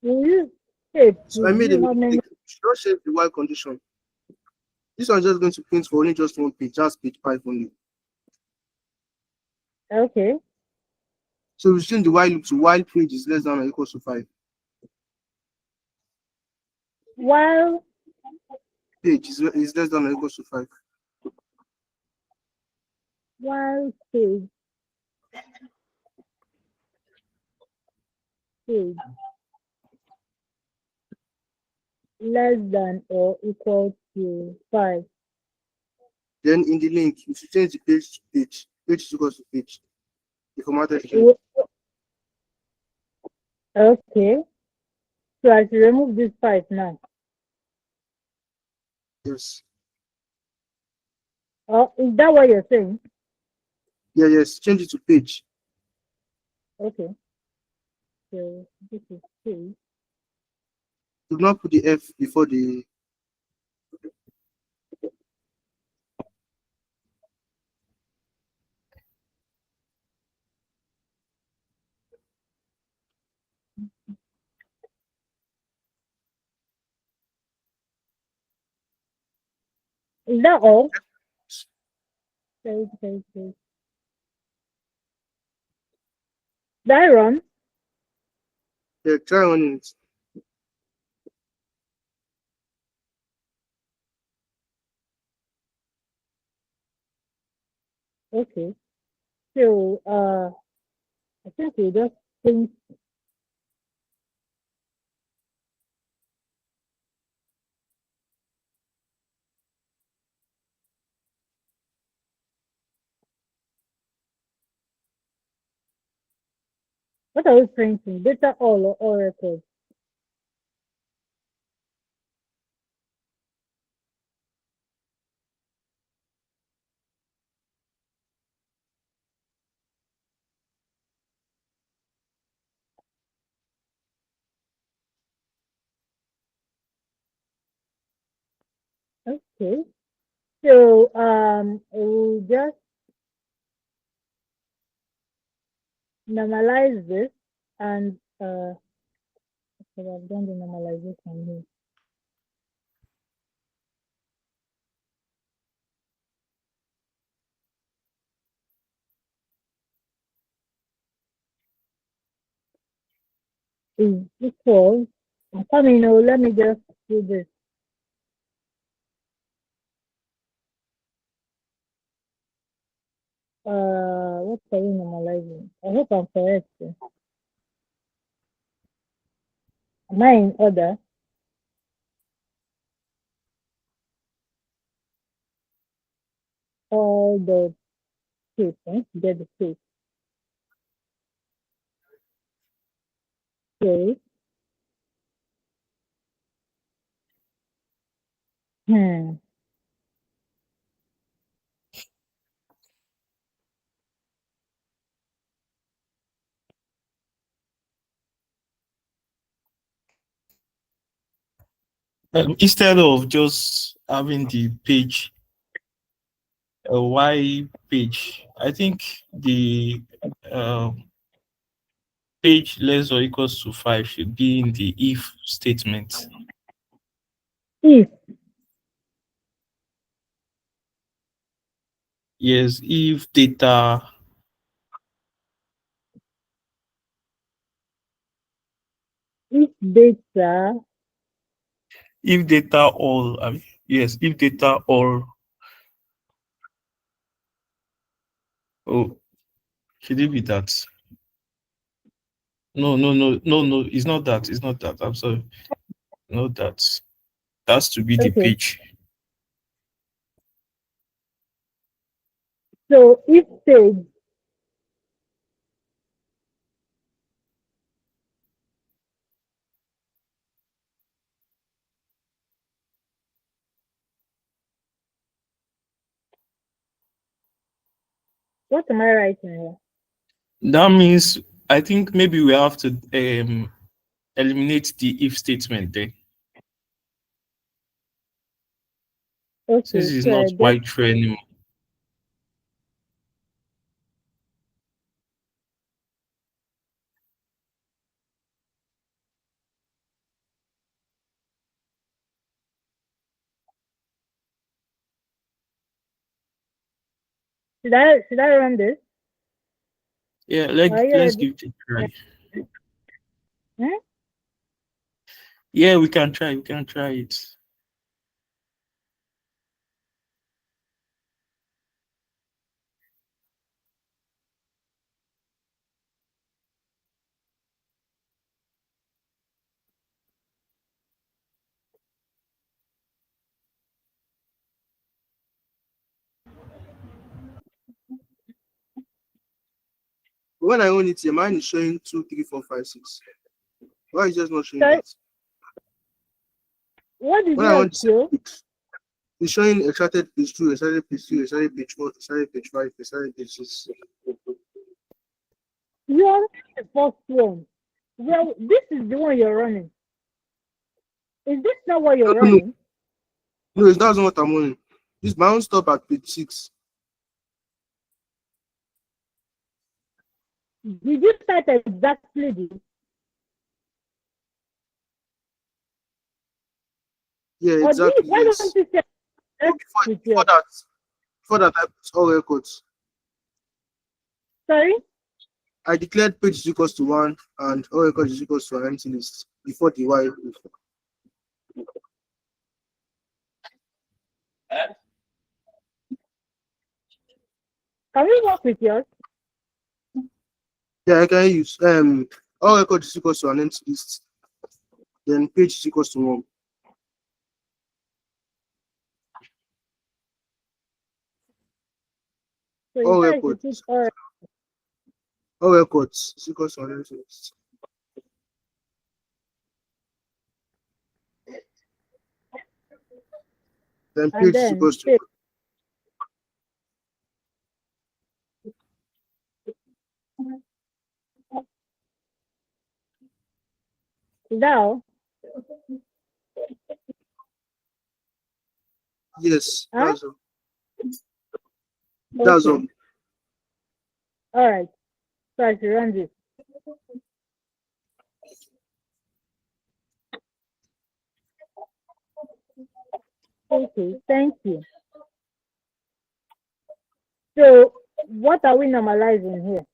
We use shape So to I made a view how many. mistake. We should not change the while condition. This one's just going to print for only just one page, just page 5 only. Okay. So we change the while loop to while page is less than or equals to 5. While Page is less than or equals to 5. while page less than or equal to 5. Then in the link, you should change the page to page. Page is equal to page. The formatted link. W- Okay, so I should remove this 5 now. Yes. Oh, is that what you're saying? Yeah, yes. Change it to page. Okay, so this is page. Do not put the F before the. Is that all? Page. Did I run? Yeah, try running it. Okay, so I think we just think. What are we printing? Data all or all records? Okay, so we'll just normalize this and okay, I've done the normalization here. Is equal. I'm coming. Oh, let me just do this. What are you normalizing? I hope I'm correct. Am I in order? All the shape, get the shape. Okay. Hmm. Instead of just having the page a Y page, I think the uh, page less or equals to 5 should be in the if statement. If Yes, if data data all yes, if data all, oh, should it be that? No, it's not that, I'm sorry, not that. That's to be the okay. page. So if page what am I writing here? That means I think maybe we have to eliminate the if statement there, since Okay, it's so not I get white true anymore. should I run this? Yeah, Yeah. let's give it a try. Hmm? Yeah, we can try it. When I own it here, mine is showing 2, 3, 4, 5, 6. Why is it just not showing Sorry? that? What did When you I have want to? it's showing extracted page 2, extracted page 3, extracted page 4, extracted page 5, extracted page 6. You are the first one. Well, this is the one you're running. Is this not what you're No, no, running? no, it's not what I'm owning. This my own stop at page 6. Did you start exactly this? Yeah, Or exactly. why don't Yes. you say Oh, with before your that, I put all records. sorry? I declared page is equals to 1 and all records is equals to an empty list before the while. Can we work with yours? Yeah, I can use all records is equals to an empty list. Then page is equals to 1. So you All try to put records is equals to an empty list. Then and page is then equals to say now. yes, Huh? that's all. That's all. Okay. All right. So I should run this. Okay, thank you. So what are we normalizing here?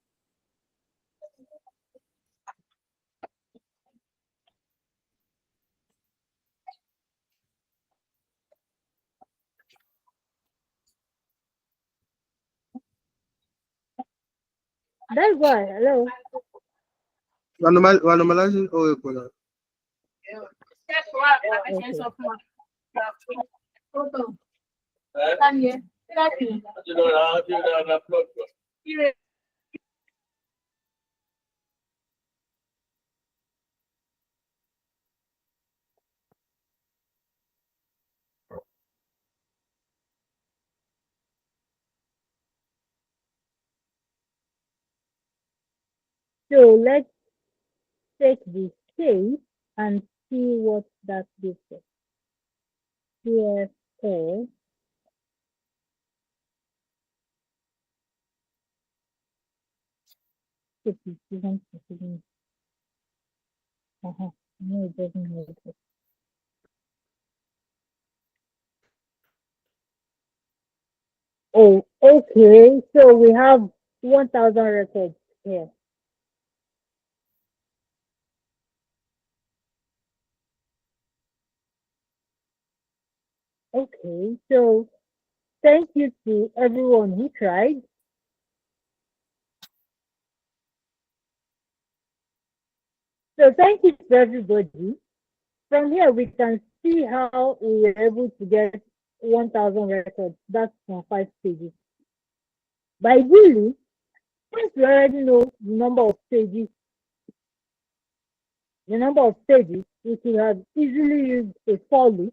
That's why. Hello. We're normalizing all records. So let's take this case and see what that gives us. CFO No, it doesn't have it. Oh, okay. So we have 1,000 records here. Okay. So thank you to everyone who tried. So thank you to everybody. From here, we can see how we were able to get 1,000 records. That's from 5 pages. By ideally, since we already know the number of stages, we could have easily used a for loop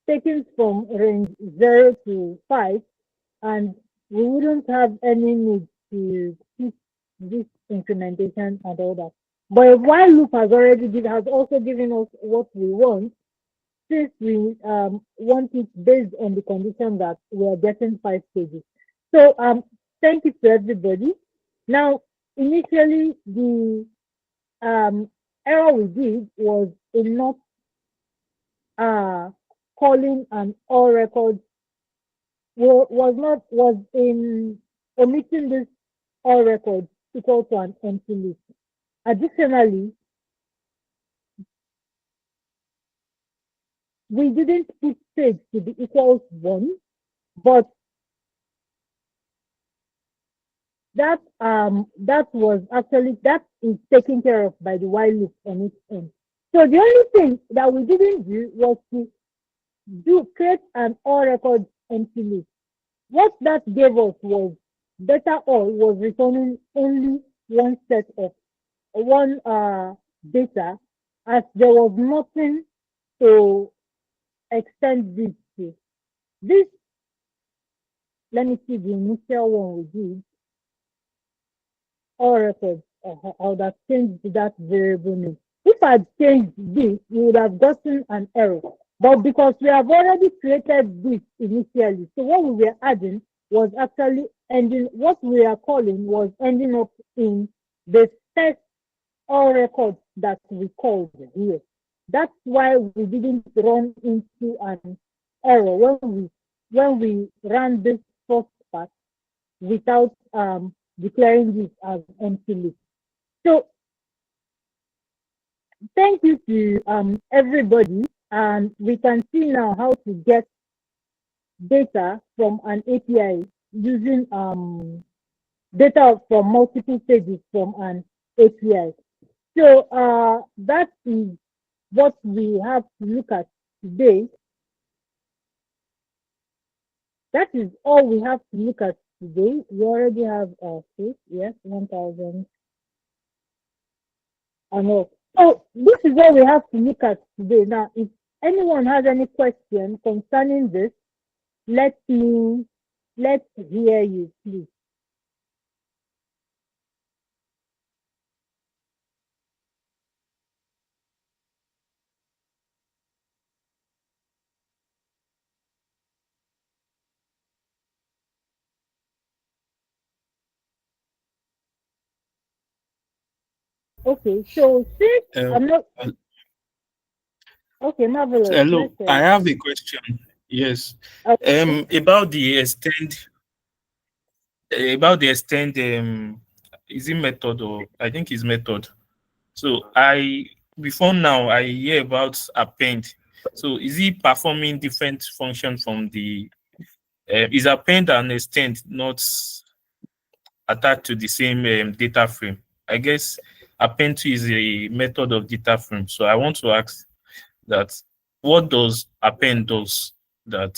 taken from range 0 to 5, and we wouldn't have any need to keep this incrementation and all that. But a while loop has also given us what we want, since we want it based on the condition that we are getting 5 stages. So thank you to everybody. Now, initially the error we did was in not calling an all records was in omitting this all records equal to an empty list. Additionally, we didn't put stage to be equals 1, but that is taken care of by the while loop on its own. So the only thing that we didn't do was to create an all records empty list. What that gave us was data all was returning only one set of one data, as there was nothing to extend this to. This, let me see the initial one we did, all records. I would have changed that variable name. If I'd changed this, we would have gotten an error. But because we have already created this initially, so what we were adding was actually ending, what we are calling was ending up in the first all records that we called here. That's why we didn't run into an error when we ran this first part without declaring this as empty list. So thank you to everybody, and we can see now how to get data from an API using data from multiple pages from an API. So that is what we have to look at today. That is all we have to look at today. We already have space, yes, 1,000 and all. So this is what we have to look at today. Now, if anyone has any question concerning this, let's hear you, please. Okay, so since Um, I'm not uh, okay, marvelous. Hello, Let's I have a question. Yes. okay, About the extend is it method, or I think it's method. So I before now I hear about append. So is it performing different function from the is append and extend not attached to the same data frame? I guess append to is a method of data frame. So I want to ask that what does append does that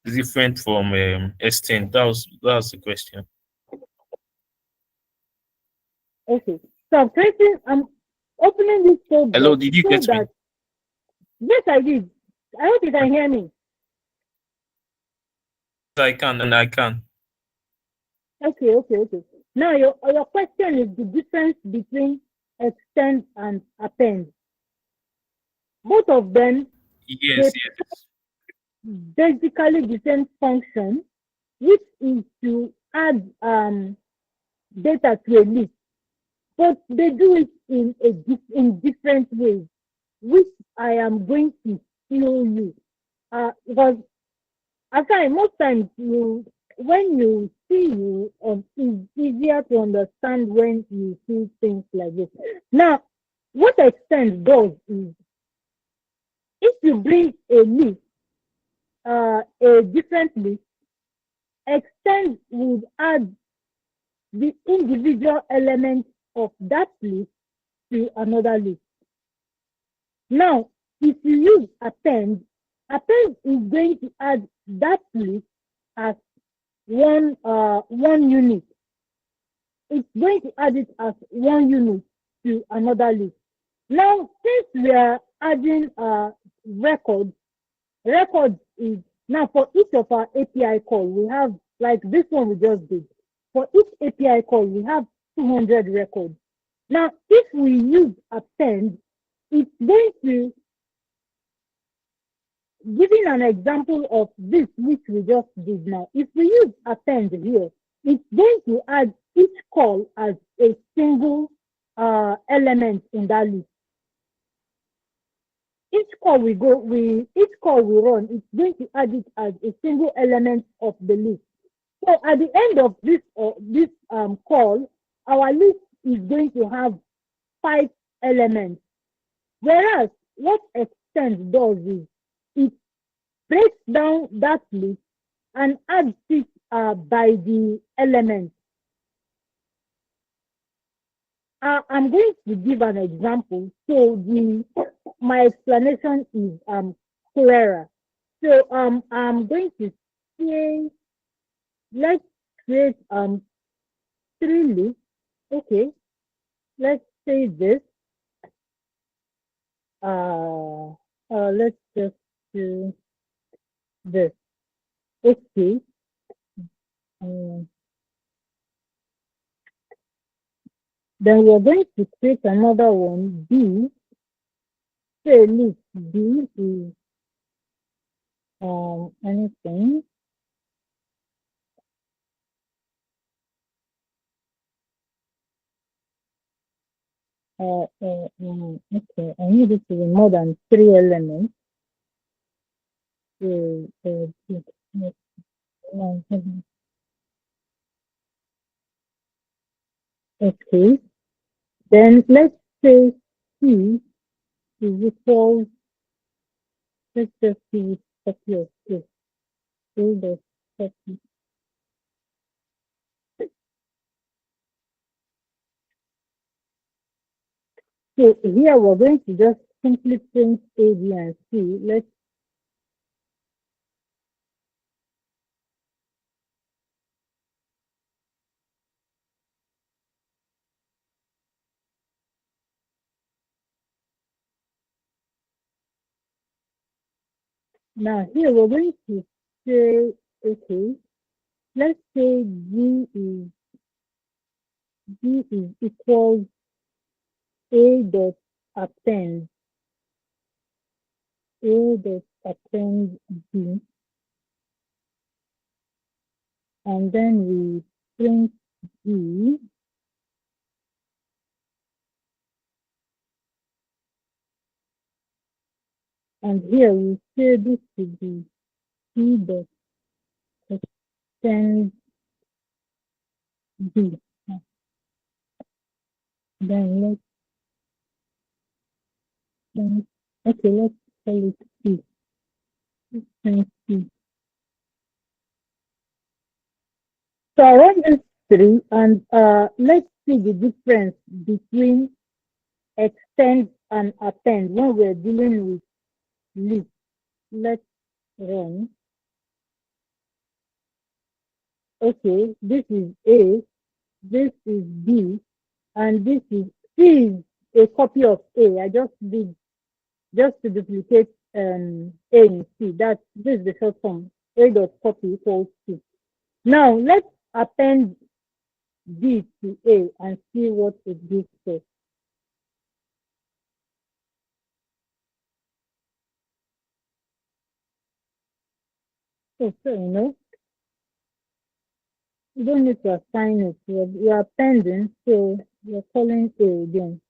is different from extend? That was the question. okay. So I'm opening this code Hello, box did you so get me? that yes, I did. I hope you can hear me. I can, and I can. Okay. Now your question is the difference between extend and append. Both of them, they Yes, yes. basically the same function, which is to add data to a list, but they do it in different ways, which I am going to show you. Because aside, most times when you see it's easier to understand when you see things like this. Now, what extend does is if you bring a different list, extend would add the individual elements of that list to another list. Now, if you use append is going to add that list as one unit. It's going to add it as one unit to another list. Now, since we are adding records is now for each of our API call, we have like this one we just did. For each API call, we have 200 records. Now, if we use append, it's going to, giving an example of this which we just did now. If we use append here, it's going to add each call as a single element in that list. Each call we run, it's going to add it as a single element of the list. So at the end of this call, our list is going to have 5 elements. Whereas what extend does is it breaks down that list and adds it by the elements. I'm going to give an example so my explanation is clearer. So I'm going to say let's create 3 lists. Okay, let's say this. Let's just do this. Okay. Um, then we're going to create another one. B. Say list B is anything. Okay, I need it to be more than 3 elements. Okay, then let's say C is equal. Let's just see copy of A. So the copy. So here we're going to just simply print A, B, and C. Let's now here we're going to say okay. Let's say G is equal A dot append A dot append B, and then we print B, and here we say this to be C dot append B. Then let's call it C. Print C. So I want this three, and let's see the difference between extend and append when we're dealing with list. Let's run. Okay, this is A, this is B, and this is C is a copy of A. I just did just to duplicate A in C. This is the first one. A dot copy equals C. Now let's append B to A and see what it gives us. So you don't need to assign it. You're appending, so you're calling A again.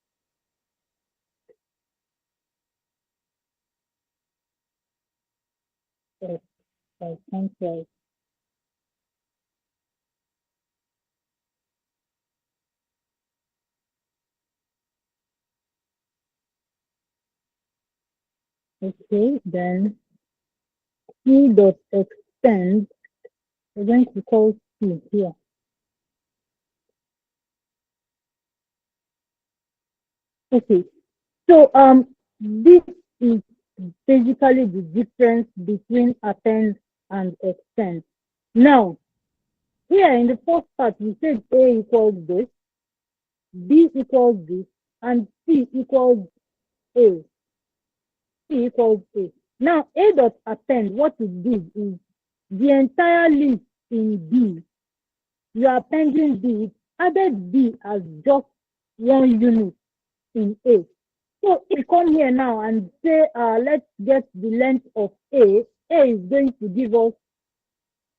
Yes, I can't write. Okay, then C dot extend. We're going to call C here. Okay, so this is basically the difference between append and extend. Now, here in the first part, we said A equals this, B equals this, and C equals A. C equals A. Now, A dot append, what it does is the entire list in B, you are appending B, it added B as just one unit in A. So if you come here now and say, let's get the length of A is going to give us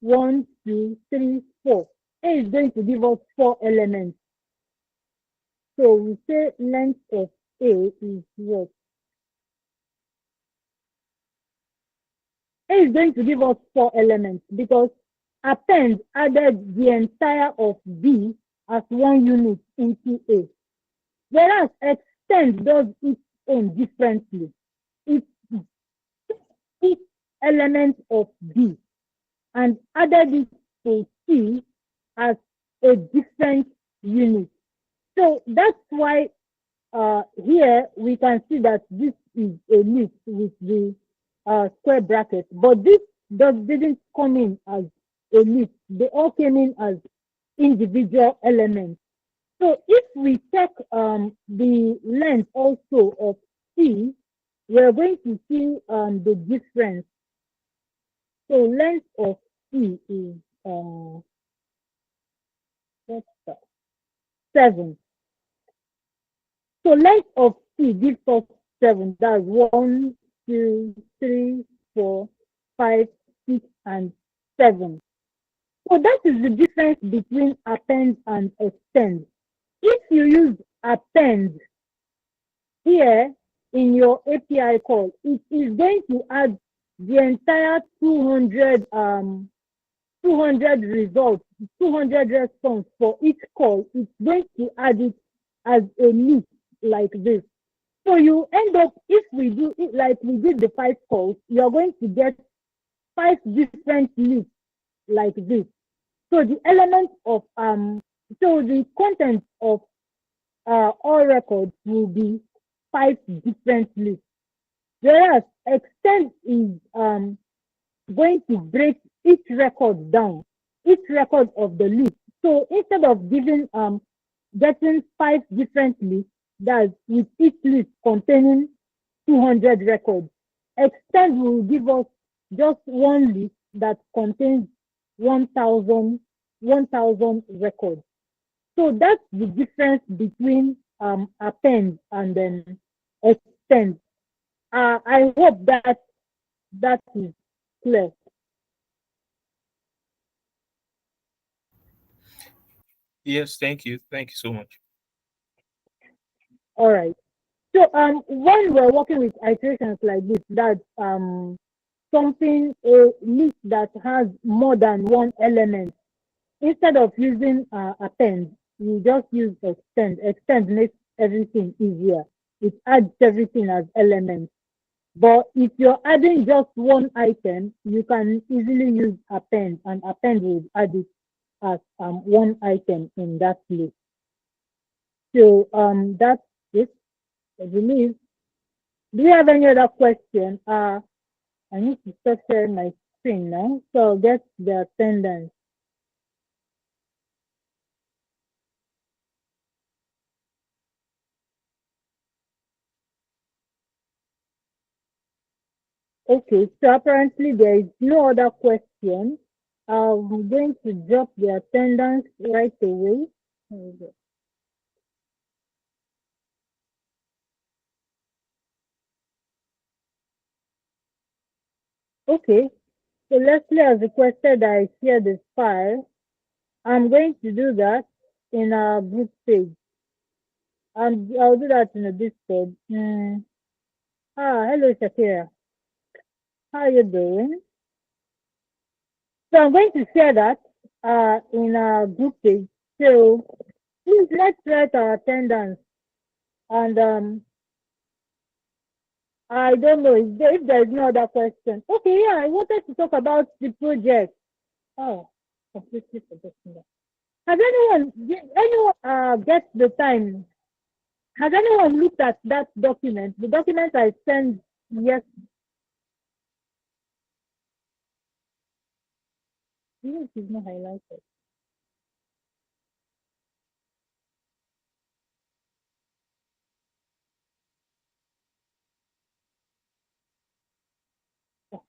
1, 2, 3, 4. A is going to give us 4 elements. So we say length of A is what? A is going to give us 4 elements because append added the entire of B as one unit into A. Whereas extend does its own differently. It each element of B and added it to C as a different unit. So that's why here we can see that this is a list with the square bracket, but this didn't come in as a list. They all came in as individual elements. So if we check the length also of C, we're going to see the difference. So length of C is what's that? 7. So length of C gives us 7. That's 1, 2, 3, 4, 5, 6, and 7. So that is the difference between append and extend. If you use append here in your API call, it is going to add the entire 200 results, 200 response for each call. It's going to add it as a list like this. So you end up, if we do it like we did the 5 calls, you're going to get 5 different lists like this. So the elements of so the content of all records will be 5 different lists. Whereas extend is going to break each record down, each record of the list. So instead of getting 5 different lists, that's with each list containing 200 records, extend will give us just one list that contains 1,000 records. So that's the difference between append and then extend. I hope that is clear. Yes, thank you. Thank you so much. All right. So when we're working with iterations like this, that's something a list that has more than one element. Instead of using append, you just use extend. Extend makes everything easier. It adds everything as elements. But if you're adding just one item, you can easily use append, and append will add it as one item in that list. So that's it, I believe. Do you have any other question? I need to start sharing my screen now. So I'll get the attendance. Okay, so apparently there is no other question. I'm going to drop the attendance right away. Okay, so Leslie has requested I share this file. I'm going to do that in our group page. And I'll do that in a Discord. Hello Shakira. How are you doing? So I'm going to share that in our group page. So please let's write our attendance. And I don't know if there is no other question. Okay, yeah, I wanted to talk about the project. Oh, completely forgetting that. Has anyone get the time? Has anyone looked at that document? The document I sent yes. Even if it's not highlighted. Oh,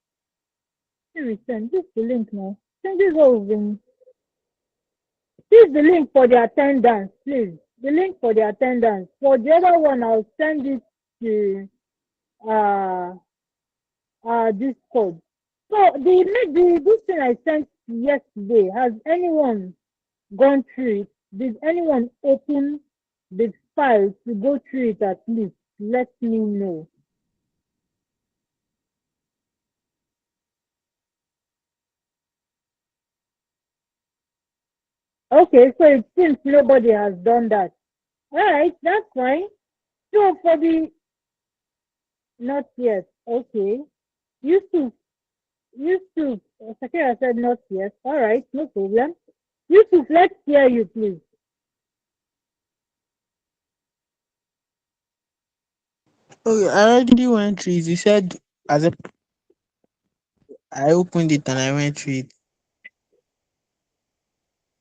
here we send. This is the link now. Send this over. This is the link for the attendance, please. The link for the attendance. For the other one, I'll send it to uh Discord. So this thing I sent yesterday, has anyone gone through it? Did anyone open the file to go through it at least? Let me know. Okay, so it seems nobody has done that. All right, that's fine. So for the not yet. Okay. Yusuf, Sakira said not yet. All right, no problem. Yusuf, let's hear you, please. Oh, I already went through it. You said as a I opened it and I went through it.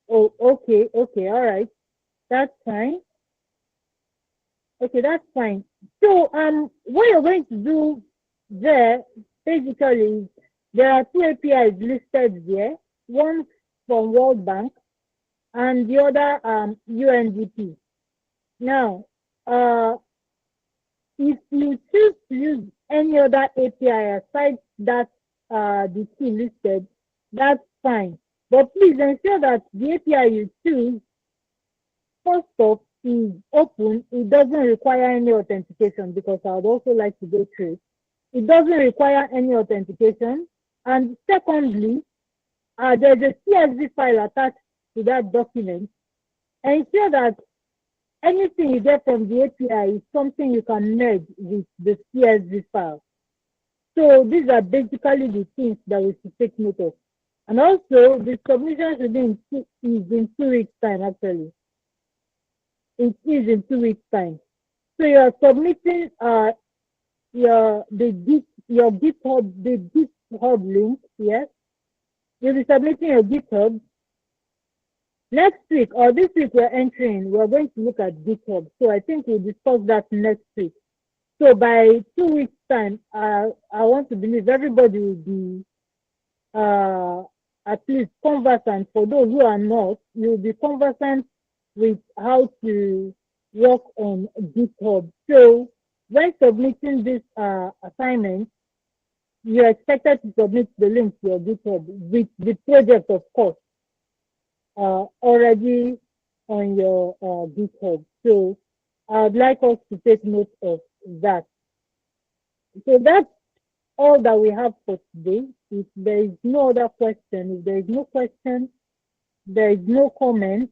Oh, okay, all right. That's fine. Okay, that's fine. So what you're going to do there basically is there are two APIs listed there, one from World Bank and the other UNDP. Now, if you choose to use any other API aside that the two listed, that's fine. But please ensure that the API you choose first off is open. It doesn't require any authentication because I would also like to go through it. It doesn't require any authentication. And secondly, there's a CSV file attached to that document. Ensure that anything you get from the API is something you can merge with the CSV file. So these are basically the things that we should take note of. And also, the submission should be in 2 weeks' time, actually. It is in 2 weeks' time. So you're submitting your GitHub link, yes. You'll be submitting your GitHub. Next week or this week we're going to look at GitHub. So I think we'll discuss that next week. So by 2 weeks' time, I want to believe everybody will be at least conversant. For those who are not, you'll be conversant with how to work on GitHub. So when submitting this assignment, you're expected to submit the link to your GitHub with the project, of course, already on your GitHub. So I'd like us to take note of that. So that's all that we have for today. If there is no other question, if there is no question, there is no comment,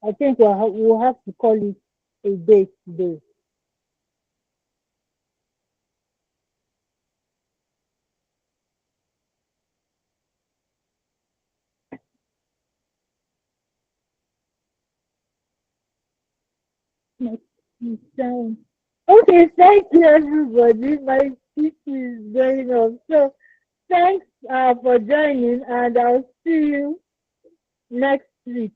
I think we'll have to call it a day today. Okay, thank you everybody. My speech is going on. So thanks for joining, and I'll see you next week.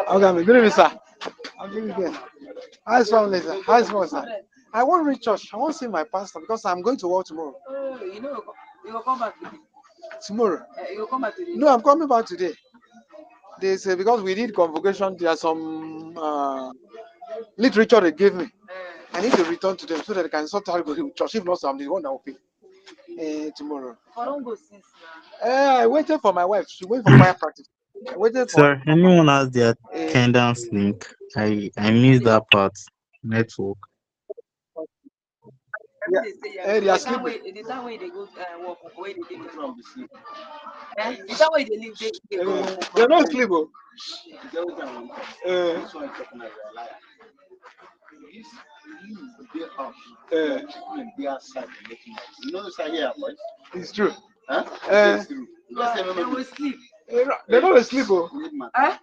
Okay, good evening, sir. I'm doing good. How's family, sir? How's family, sir? I want to reach church. I want to see my pastor because I'm going to work tomorrow. You will come back today. Tomorrow? You will come back today. No, I'm coming back today. There's because we did convocation. There are some literature they gave me. I need to return to them so that I can sort out with church. If not, so I'm the one that will pay tomorrow. I don't go since now. I waited for my wife. She went for choir practice. I waited for her Sir, to come back. anyone has their attendance link? I missed that part. Network. Yeah. They are sleeping. The time when they go work, where they live from. The time when they live, they go. They're not asleep. Oh. It's true. Huh? They will sleep. They're not asleep. Oh. Huh?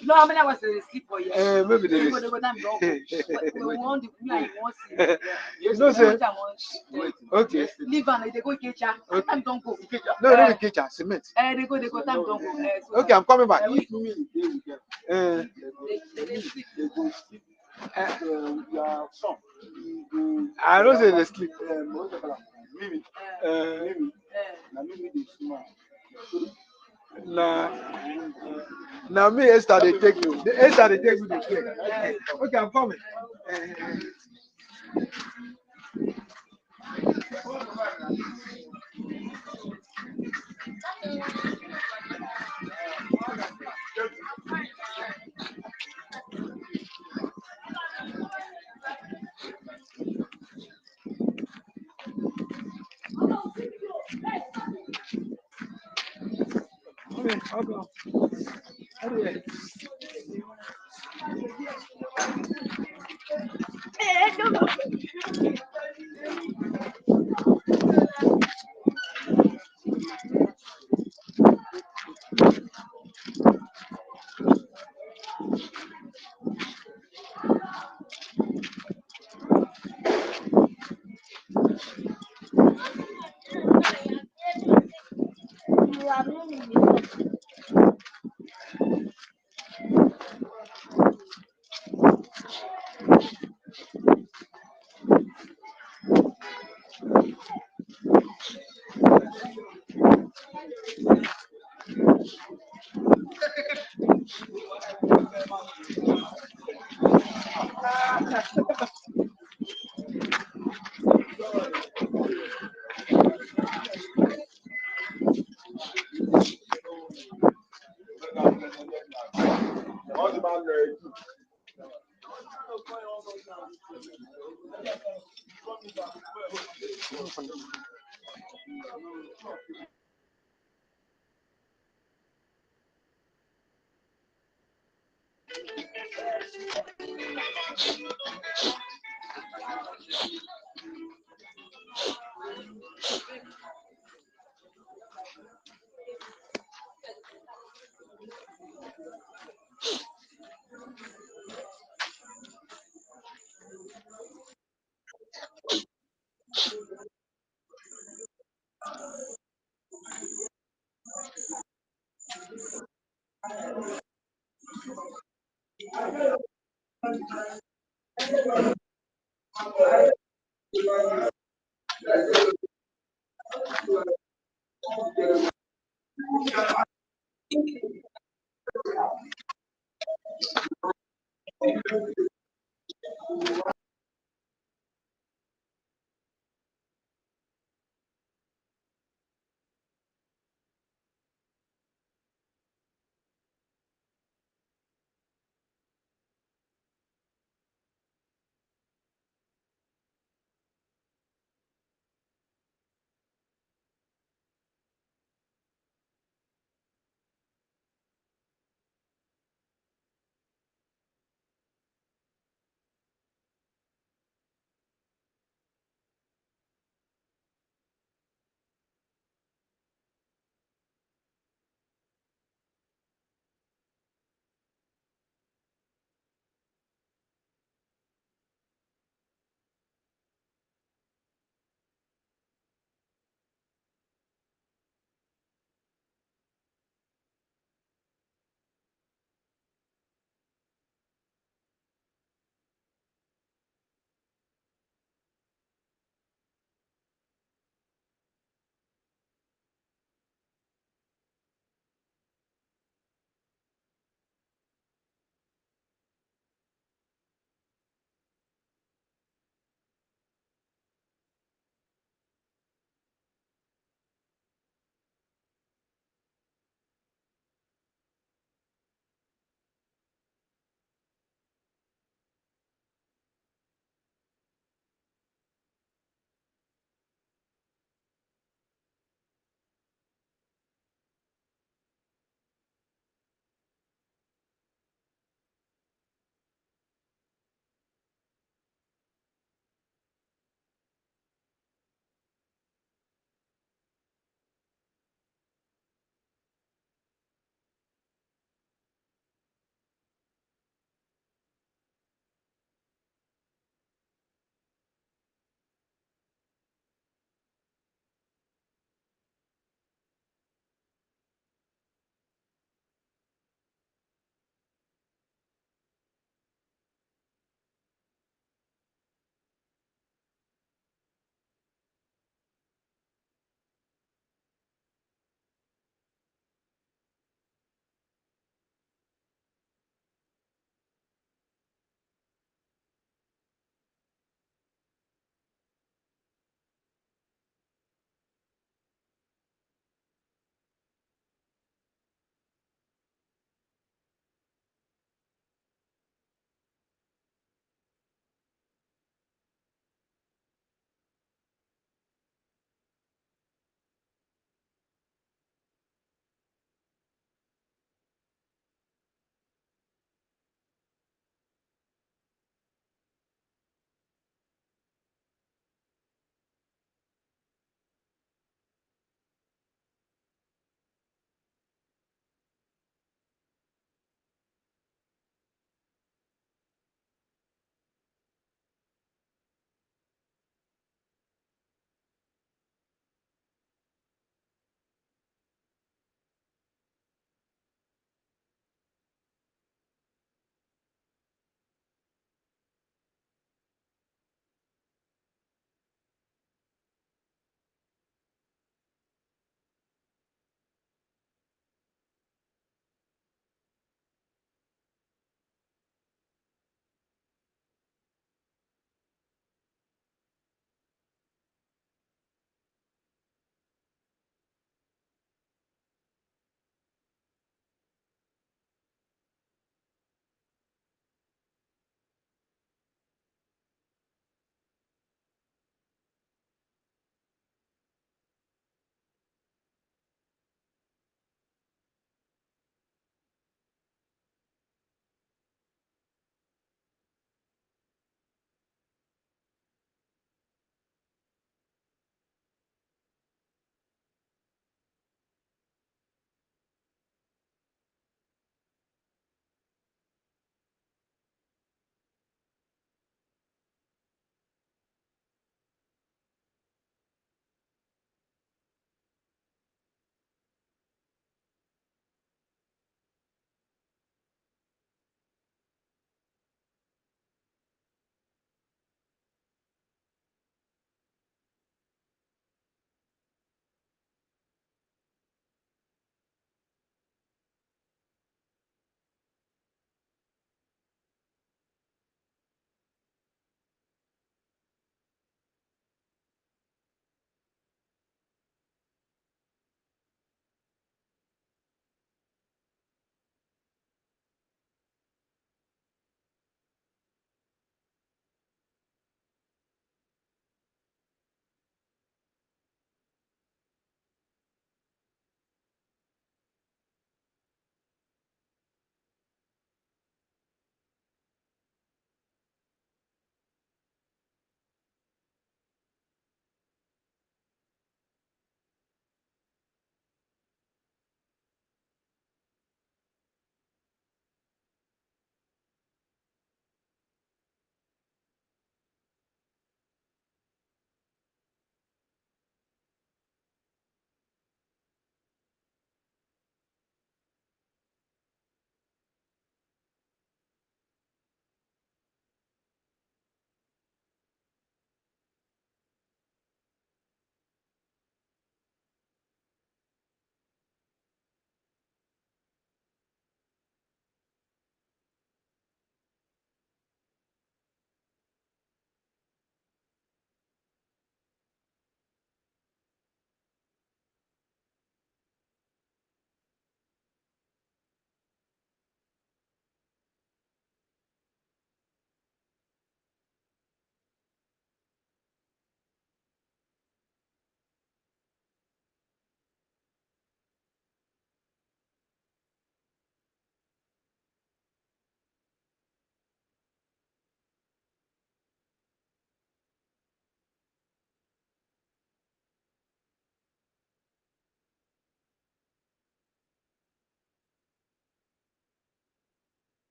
No, I mean I was asleep for you. Maybe they They is. go time don't go. We want the like want see. You know, sir. Okay. Leave and they go catch her. Time don't go. No, they will catch her. Cement. They go time don't go. Okay, I'm coming back. They sleep. I don't say they sleep. Nah. Now me Esther they take you. Esther they take you to play. Okay, I'm coming. Okay, I'll go. Anyway.